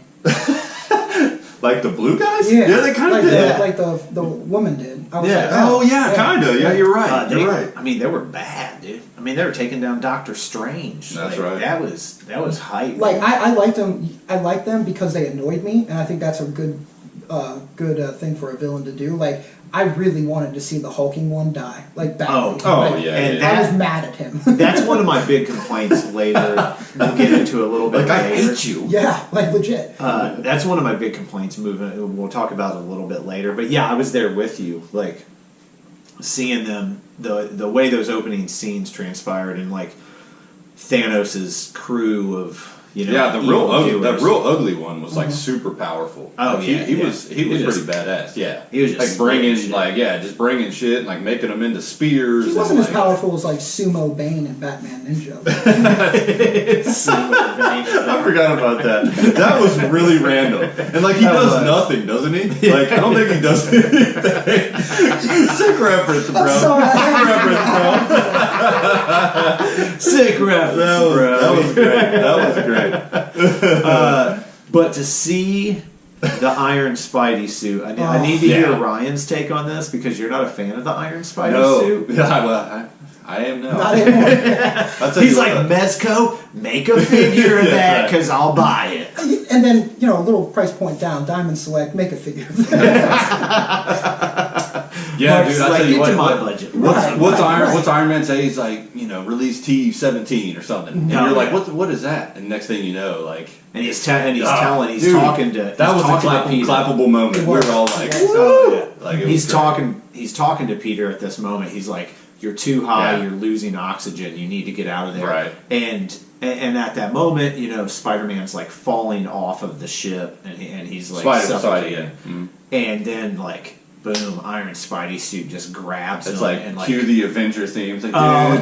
Like the blue guys? Yeah, they kind of like did. Like the woman did. I was Yeah. like, Oh yeah, kind of. Yeah, you're right. You're right. I mean, they were bad, dude. I mean, they were taking down Doctor Strange. That's like, right. That was hype. Like I liked them. I liked them because they annoyed me, and I think that's a good thing for a villain to do. Like I really wanted to see the hulking one die, like badly. Like, yeah. And I was mad at him. that's one of my big complaints later. We'll get into a little bit Like I later. hate you. Yeah, like legit. That's one of my big complaints moving. We'll talk about it a little bit later. But yeah, I was there with you. Like seeing them, the way those opening scenes transpired, and like Thanos' crew of Yeah, the real ugly one was like super powerful. Oh, like, yeah, he yeah. was He was pretty badass. Yeah, he was just like bringing shit. just bringing shit and like making them into spears. He wasn't and, as powerful as like Sumo Bane and Batman Ninja. I forgot about that. That was really random. And like he does nothing, doesn't he? Like I don't think he does anything. Sick reference, bro. I'm sorry. Sick reference, bro. That was great. That was great. But to see the Iron Spidey suit, I need to hear Ryan's take on this because you're not a fan of the Iron Spidey suit. Yeah, well, I am now. Not anymore. He's like, Mezco, make a figure of that because I'll buy it. And then, a little price point down, Diamond Select, make a figure of that. Yeah, dude, I like, tell you into what. my budget. What's Iron Man say? He's like, release T-17 or something, and you're like, what is that? And next thing you know, like, and he's talking to. That was a clappable moment. We were all like, woo! Like he's talking to Peter at this moment. He's like, you're too high. You're losing oxygen. You need to get out of there. Right. And at that moment, Spider-Man's like falling off of the ship, and he's like suffocating. Mm-hmm. And then like, boom, Iron Spidey suit just grabs him. It's like, and like, cue the Avengers theme. It's like, yeah,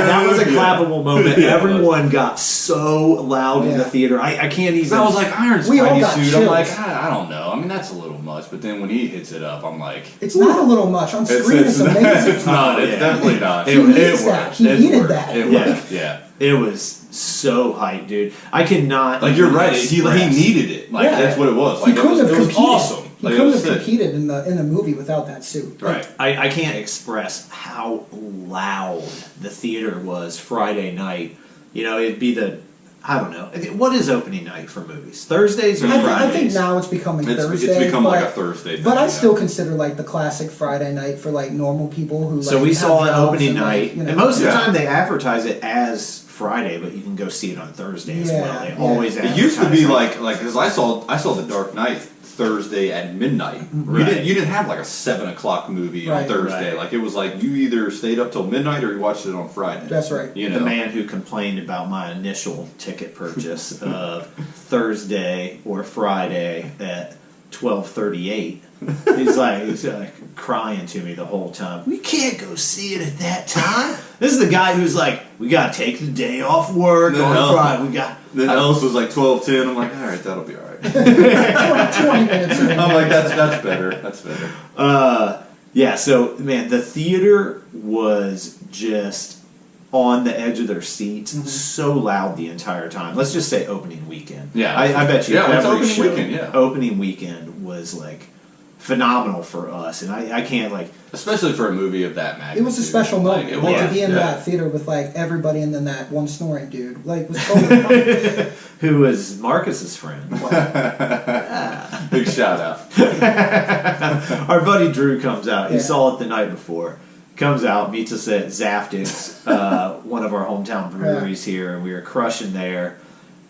that was a clappable moment. Everyone got so loud in the theater. I can't even. I was like, Iron We all Spidey got suit. chills. I'm like, I don't know. I mean, that's a little much. But then when he hits it up, I'm like, It's not a little much. On screen, it's amazing. It's not. It's definitely not. He needs that. He needed that. It worked. Yeah. It was so hype, dude. I cannot. Like you're right. He needed it. Like that's what it was. Like He couldn't have it was competed. awesome. He Like, couldn't it was have sick. competed in the movie without that suit. Right. I can't express how loud the theater was Friday night. It'd be I don't know. What is opening night for movies? Thursdays or Fridays? I think now it's becoming Thursday. It's become like a Thursday night. But I still consider like the classic Friday night for like normal people who. So like, we have saw an jobs opening and, night, like, and most of the time they advertise it as Friday, but you can go see it on Thursday as well. They always It used to be advertise like because I saw The Dark Knight Thursday at midnight. Right. You didn't have like a 7:00 movie on Right. Thursday. Right. Like it was like you either stayed up till midnight or you watched it on Friday. That's right. The man who complained about my initial ticket purchase of Thursday or Friday at 12:38. He's like crying to me the whole time. We can't go see it at that time. This is the guy who's like, we gotta take the day off work on Friday. We got. Then else was like 12:10. I'm like, all right, that'll be all right. 20 minutes. I'm like, that's better. That's better. Yeah. So man, the theater was just on the edge of their seats, so loud the entire time. Let's just say opening weekend. Yeah. I bet you. Yeah, it's every opening show, weekend, yeah. Opening weekend was like phenomenal for us, and I can't like. Especially for a movie of that magnitude. It was a special moment. It Like was, to be in that theater with like everybody and then that one snoring dude. Like was totally fun. Who was Marcus's friend? Big shout out. Our buddy Drew comes out. He Yeah. saw it the night before. Comes out, meets us at Zaftig's, one of our hometown breweries here, and we were crushing there.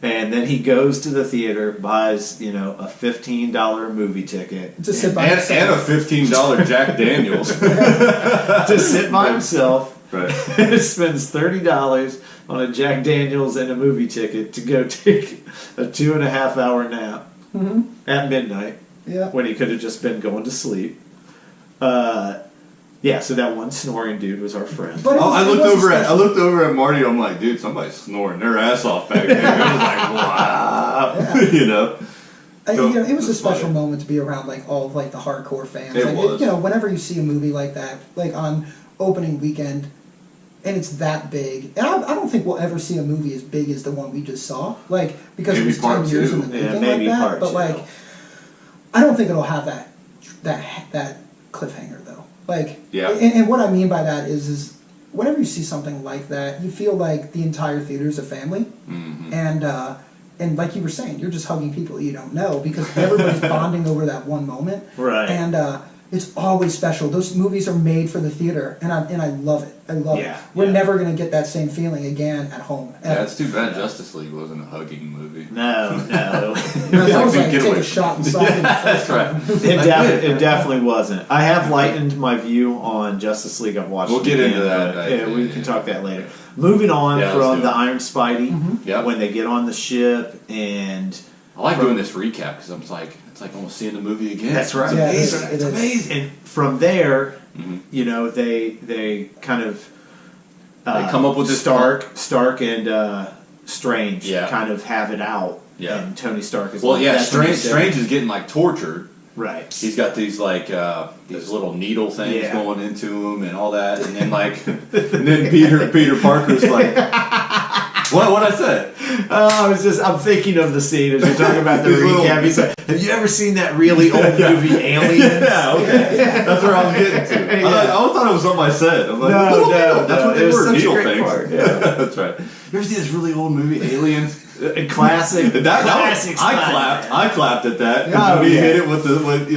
And then he goes to the theater, buys, a $15 movie ticket To sit by And himself. a $15 Jack Daniels. to sit by himself. Right. Spends $30 on a Jack Daniels and a movie ticket to go take a 2.5-hour nap at midnight Yeah. when he could have just been going to sleep. Yeah, so that one snoring dude was our friend. But I looked over at Marty. I'm like, dude, somebody's snoring their ass off back there. I was like, wow, Yeah. you know. It was a That's special funny. moment to be around like all of like the hardcore fans. It Like, was. whenever you see a movie like that, like on opening weekend, and it's that big, and I don't think we'll ever see a movie as big as the one we just saw, like because Maybe it was part 10 years two. in the Yeah, making maybe like that. part But two. like, I don't think it'll have that cliffhanger though. Like, Yeah. And what I mean by that is whenever you see something like that, you feel like the entire theater is a family, Mm-hmm. and like you were saying, you're just hugging people you don't know because everybody's bonding over that one moment. Right. And it's always special. Those movies are made for the theater, and I love it. I love Yeah, it. We're yeah. never going to get that same feeling again at home. Yeah, it's too bad Justice League wasn't a hugging movie. No. That was Like, like get take away a from shot it. inside. Yeah, that's right. It definitely wasn't. I have lightened my view on Justice League. I've watched We'll it get again, into that. but, yeah, we can talk that later. Moving on Yeah, let's from do the it. Iron Spidey, Yep. when they get on the ship and... I like doing this recap because I'm like, it's like almost seeing the movie again. That's right. Yeah, it's it it's is. amazing. And from there, Mhm. they kind of They come up with this Stark and Strange Yeah. kind of have it out. Yeah. And Tony Stark is Well, like, yeah, that's what he Strange said. is getting like tortured. Right. He's got these like these little needle things Yeah. going into him and all that, and then like, and then Peter Parker's like, what I say? I'm thinking of the scene as you're talking about the These little- recap. He's like, have you ever seen that really old movie Aliens? Yeah, okay, that's where I was getting to. Yeah. I thought it was something I said. I'm like, No, that's what it they was were, such a needle great things. part, yeah. That's right. You ever see this really old movie Aliens? Classic. Classic. I Spider-Man. clapped at that. Oh, When he yeah. hit it with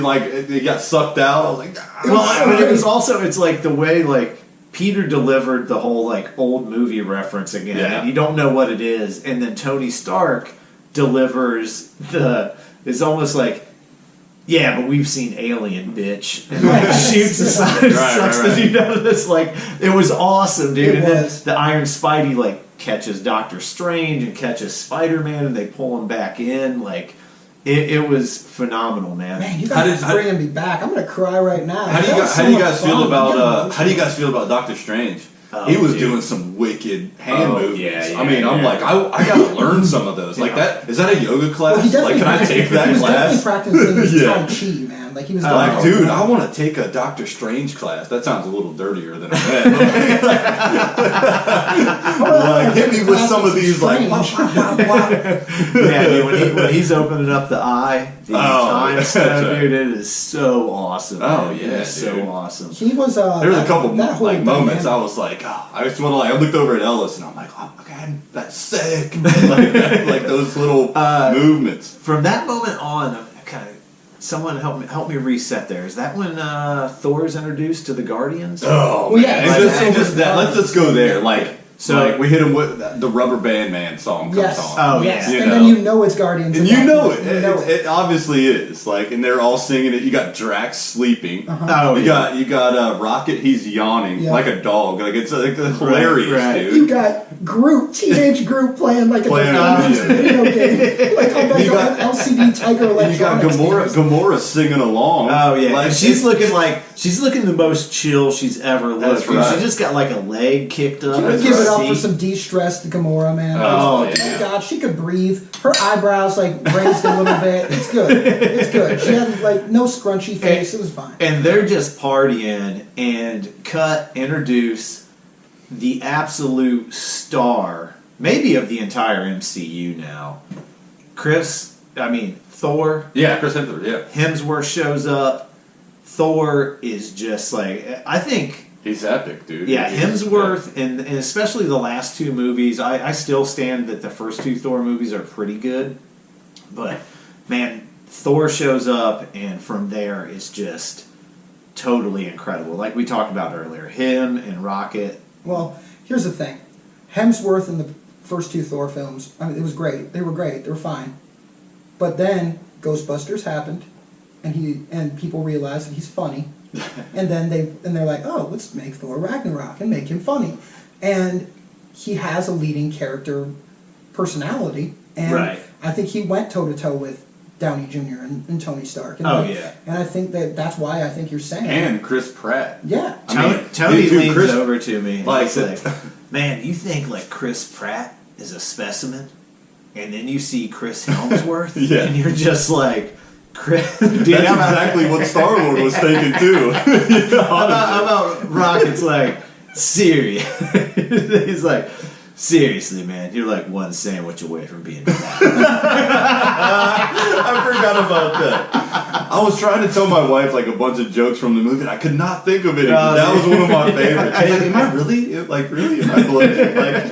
like it got sucked out. I was like, ah. Well, but it was also, it's like the way like Peter delivered the whole like old movie reference again, Yeah. and you don't know what it is, and then Tony Stark delivers it's almost like, yeah, but we've seen Alien, bitch, and like shoots aside, Right, sucks right, the dude out of this. Like it was awesome, dude. It And then was. the Iron Spidey like catches Doctor Strange and catches Spider-Man, and they pull him back in. Like it was phenomenal, man. Man, you How guys did- are bringing me back. I'm gonna cry right now. How do you That was guys, so how do you much guys fun. feel I'm about getting how do you guys feel about Doctor Strange? He was dude. doing some wicked hand Oh, movements. yeah, I mean, yeah, I'm yeah. like, I gotta learn some of those. Like Yeah. that, is that a yoga class? Well, he Like, can I take that he was class? definitely practicing his Yeah. Tai Chi, man. Like he was Like, going dude, all I want to take a Doctor Strange class. That sounds a little dirtier than I meant. Like, hit me with some of these, like, wah, wah, wah, wah. Yeah, dude, when he's opening up the eye, the time that's stone, right. dude, it is so awesome. Oh, man. yeah, it is dude. so awesome. He was. There was a couple that whole like moments. I dynamic- was like, I just want to like. I looked over at Ellis and I'm like, oh my god, that's sick. like those little movements. From that moment on, kind of, someone help me reset there. Is that when Thor is introduced to the Guardians? Oh, Well, yeah, man. like And just that. that. Let's just go there. Like, So- like we hit him with the Rubber Band Man song comes Yes. on. Oh, yes. yeah. You And know. then you know it's Guardians. And at you that know point. it. You know It obviously is. Like, and they're all singing it. You got Drax sleeping. Oh, You yeah. got Rocket. He's yawning Yeah. like a dog. Like it's like hilarious, right. You dude. got Groot, teenage Groot playing like a Playing Defenders a video game, like on like You got- an LCD Tiger And you got Electronics. Gamora singing along. Oh yeah, like and she's it's- looking the most chill she's ever looked. That's dude. right. She just got like a leg kicked up. Give in it her up for seat. some de-stressed Gamora, man. Oh, Thank yeah. God, she could breathe. Her eyebrows like raised a little bit. It's good. It's good. She had like no scrunchy face. It was fine. And they're just partying and introduce the absolute star, maybe of the entire MCU now. Thor. Yeah, Chris Hemsworth. Yeah, Hemsworth shows up. Thor is just like, I think, he's epic, dude. yeah, He's- Hemsworth, and especially the last two movies, I still stand that the first two Thor movies are pretty good. But, man, Thor shows up, and from there it's just totally incredible. Like we talked about earlier, him and Rocket. Well, here's the thing. Hemsworth in the first two Thor films, I mean, it was great. They were great. They were fine. But then Ghostbusters happened, and people realized that he's funny. And then they're like, oh, let's make Thor Ragnarok and make him funny. And he has a leading character personality. And Right. I think he went toe-to-toe with Downey Jr. and Tony Stark. And and I think that's why I think you're saying. And Chris Pratt. Yeah. Tony leans over to me. Like, he's like, man, you think like Chris Pratt is a specimen, and then you see Chris Helmsworth, and you're just like, Chris. Dude, that's exactly what Star-Lord was thinking too. How about Rocket's like, serious? He's like, seriously, man, you're like one sandwich away from being fat. I forgot about that. I was trying to tell my wife like a bunch of jokes from the movie, and I could not think of it. That was one of my favorites. She's like, "Am I really? Really? Am I bloated?" Like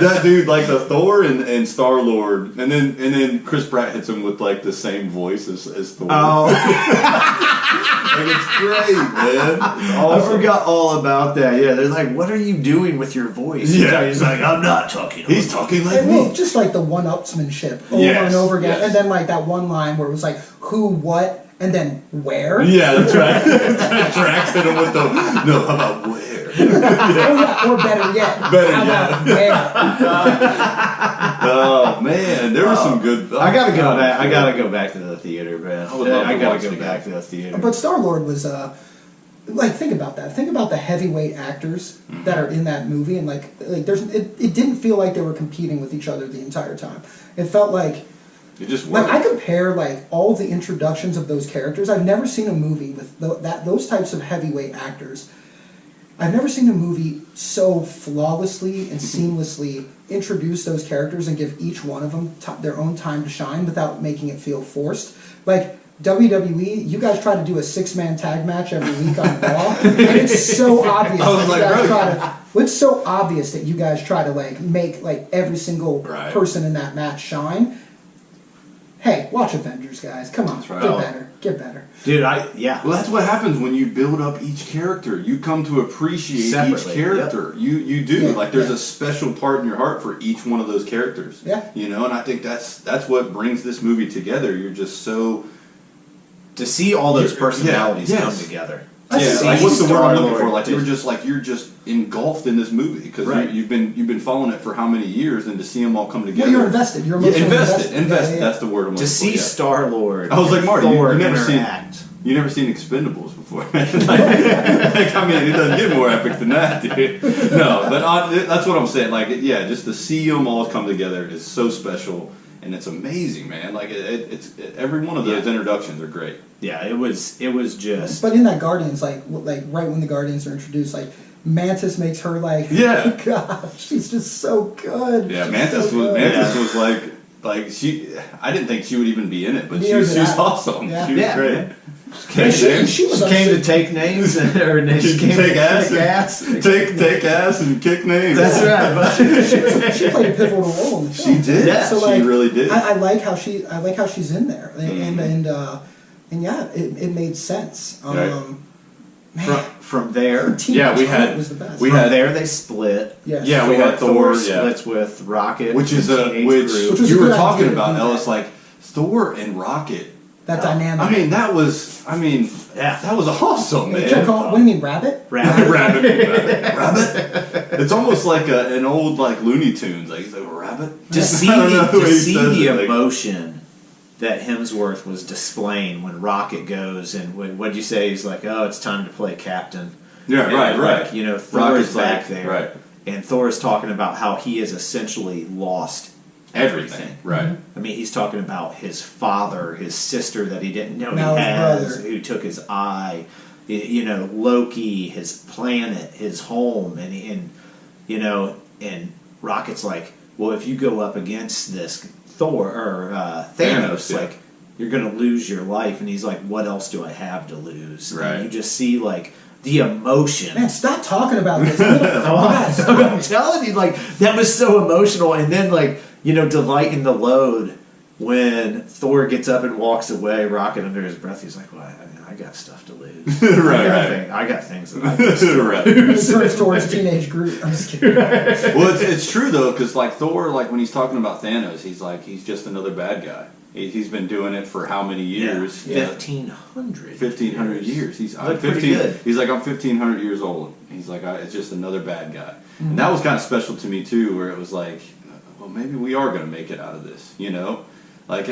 that dude, like the Thor and Star-Lord, and then Chris Pratt hits him with like the same voice as Thor. Oh. Like, it's great, man. It's awesome. I forgot all about that. Yeah, they're like, "What are you doing with your voice?" Yeah. He's like, "I'm not talking." He's talking like Well, me. just like the one-upsmanship over and over again, yes. and then like that one line where it was like who, what, and then where. Yeah, that's right. Drax hit him with the no. How about where? Or better yet, how about where? Oh man, there was some good. I gotta go back. I gotta go back to the theater, man. I would love to I gotta watch go it back again. to the theater. But Star-Lord was like, think about that. Think about the heavyweight actors that are in that movie, and like there's it didn't feel like they were competing with each other the entire time. It felt like It just like worked. I compare like all the introductions of those characters. I've never seen a movie with those types of heavyweight actors. I've never seen a movie so flawlessly and seamlessly introduce those characters and give each one of them their own time to shine without making it feel forced. Like WWE, you guys try to do a 6-man tag match every week on Raw, and it's so obvious. I was like, it's so obvious that you guys try to like make like every single person in that match shine. Hey, watch Avengers, guys. Come on, get better. Dude, Well, that's what happens when you build up each character. You come to appreciate Separately, each character. Yep. You do. Yeah, like there's a special part in your heart for each one of those characters. Yeah. You know, and I think that's what brings this movie together. You're just so to see all those personalities yes. come together. Like what's the word I'm looking for? Star-Lord Like you're just engulfed in this movie because Right. you've been following it for how many years, and to see them all come together. Well, you're invested. You're emotionally invested. Invested. Yeah. That's the word I'm looking To see for. Yeah. Star-Lord. I was like, Marty, Thor you never interact. You never seen Expendables before. Like, I mean, it doesn't get more epic than that, dude. No, but that's what I'm saying. Like, just to see them all come together is so special, and it's amazing, man. Like, it's every one of those introductions are great. Yeah, it was just. But in that Guardians, like right when the Guardians are introduced, like Mantis makes her like, God, she's just so good. Yeah, She's Mantis so was good. Mantis was like she. I didn't think she would even be in it, but she was awesome. Yeah. She was great. Man. She was came to take names, and she came take to ass, take ass, and kick names. That's right. she played a pivotal role in the film. She did. Yeah, So she like, really did. I like how she's in there, and yeah, it made sense. Right. From there, Teen we Titans had was the best. from there they split. Yes. Yeah, we had Thor. splits with Rocket, which is Teenage which Groot. was a you were good talking idea to about, do Ellis. that. Like Thor and Rocket. That dynamic. I mean, that was awesome, What man. do you mean, Rabbit? Rabbit. It's almost like an old like Looney Tunes. Like he's like a rabbit. To see I don't know the, who to he see says the it, like- emotion that Hemsworth was displaying when Rocket goes and what'd you say? He's like, "Oh, it's time to play captain." Yeah, And right. like, you know, Thor Rocket's is back like- there, right. and Thor is talking about how he has essentially lost everything. Right. I mean, he's talking about his father, his sister that he didn't know Now he his has, brother. who took his eye. You know, Loki, his planet, his home, and Rocket's like, well, if you go up against this Thor or Thanos, yeah. like you're gonna lose your life, and he's like, what else do I have to lose? Right. And you just see like the emotion. Man, stop talking about this. I'm telling you, like that was so emotional, and then like delight in the load when Thor gets up and walks away, Rocket under his breath. He's like, "Well, I got stuff to lose. Right. I got things that I can Right. It turns towards Teenage Groot. I'm just kidding. Well, it's true though, because like Thor, like when he's talking about Thanos, he's just another bad guy. He's been doing it for how many years? 1,500. 1,500 years. He's I'm Looked pretty 15. good. He's like I'm 1,500 years old. He's like it's just another bad guy, and that was kind of special to me too, where it was like, well, maybe we are going to make it out of this, Like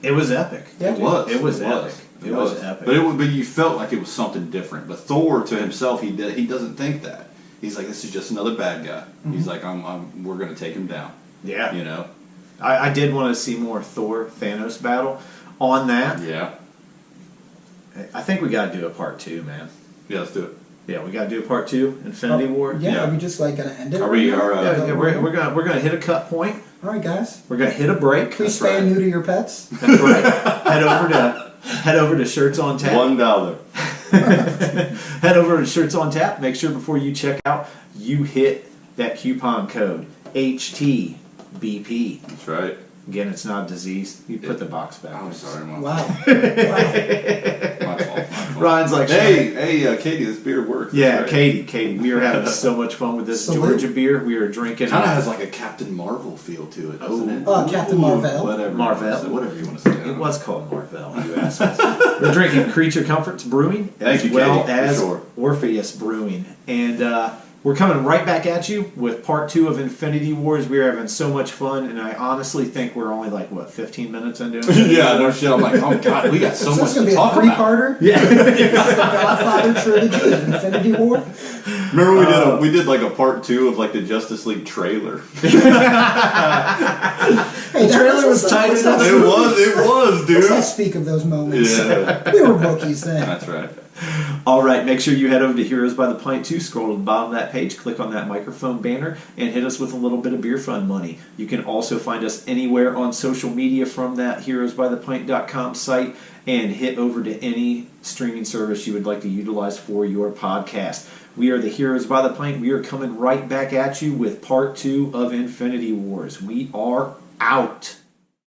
It was epic. Yeah. it was. It was epic. It was epic. But you felt like it was something different. But Thor to himself, he doesn't think that. He's like, this is just another bad guy. Mm-hmm. He's like, we're gonna take him down. Yeah. You know. I did want to see more Thor Thanos battle. On that, Yeah. I think we got to do a part 2, man. Yeah, let's do it. Yeah, we got to do a part 2, Infinity War. Yeah, Yeah. Are we just like gonna end it? Are we? Yeah, we're gonna hit a cut point. All right, guys. We're gonna hit a break. Please That's spay and right. neuter your pets. That's right. Head over to Shirts on Tap. $1. Head over to Shirts on Tap. Make sure before you check out, you hit that coupon code HTBP. That's right. Again, it's not a disease. You put the box back. I'm sorry, Mom. Wow. wow. My fault. Ryan's like, hey, Katie, this beer works. yeah, That's right. Katie, we are having so much fun with this Salute. Georgia beer. We are drinking. Kind of has like a Captain Marvel feel to it, doesn't it? Captain Marvel. Whatever. Marvel. Whatever you want to say. I It don't was called Marvel, you assholes. We're drinking Creature Comforts Brewing, Thank as you, well Katie, for as sure. Orpheus Brewing. And we're coming right back at you with part 2 of Infinity Wars. We are having so much fun, and I honestly think we're only 15 minutes into it? know. Yeah, no shit. I'm like, oh god, we got so So much it's gonna to be a talk about. three-parter. Yeah. It's the Godfather trilogy of Infinity War. Remember we did like a part 2 of like the Justice League trailer. Hey, The trailer was tight let's enough. not- It was, Let's not dude. speak of those moments. Yeah, We were rookies then. that's right. All right, make sure you head over to Heroes by the Pint 2, scroll to the bottom of that page, click on that microphone banner, and hit us with a little bit of beer fund money. You can also find us anywhere on social media from that heroesbythepint.com site, and hit over to any streaming service you would like to utilize for your podcast. We are the Heroes by the Pint. We are coming right back at you with part 2 of Infinity Wars. We are out.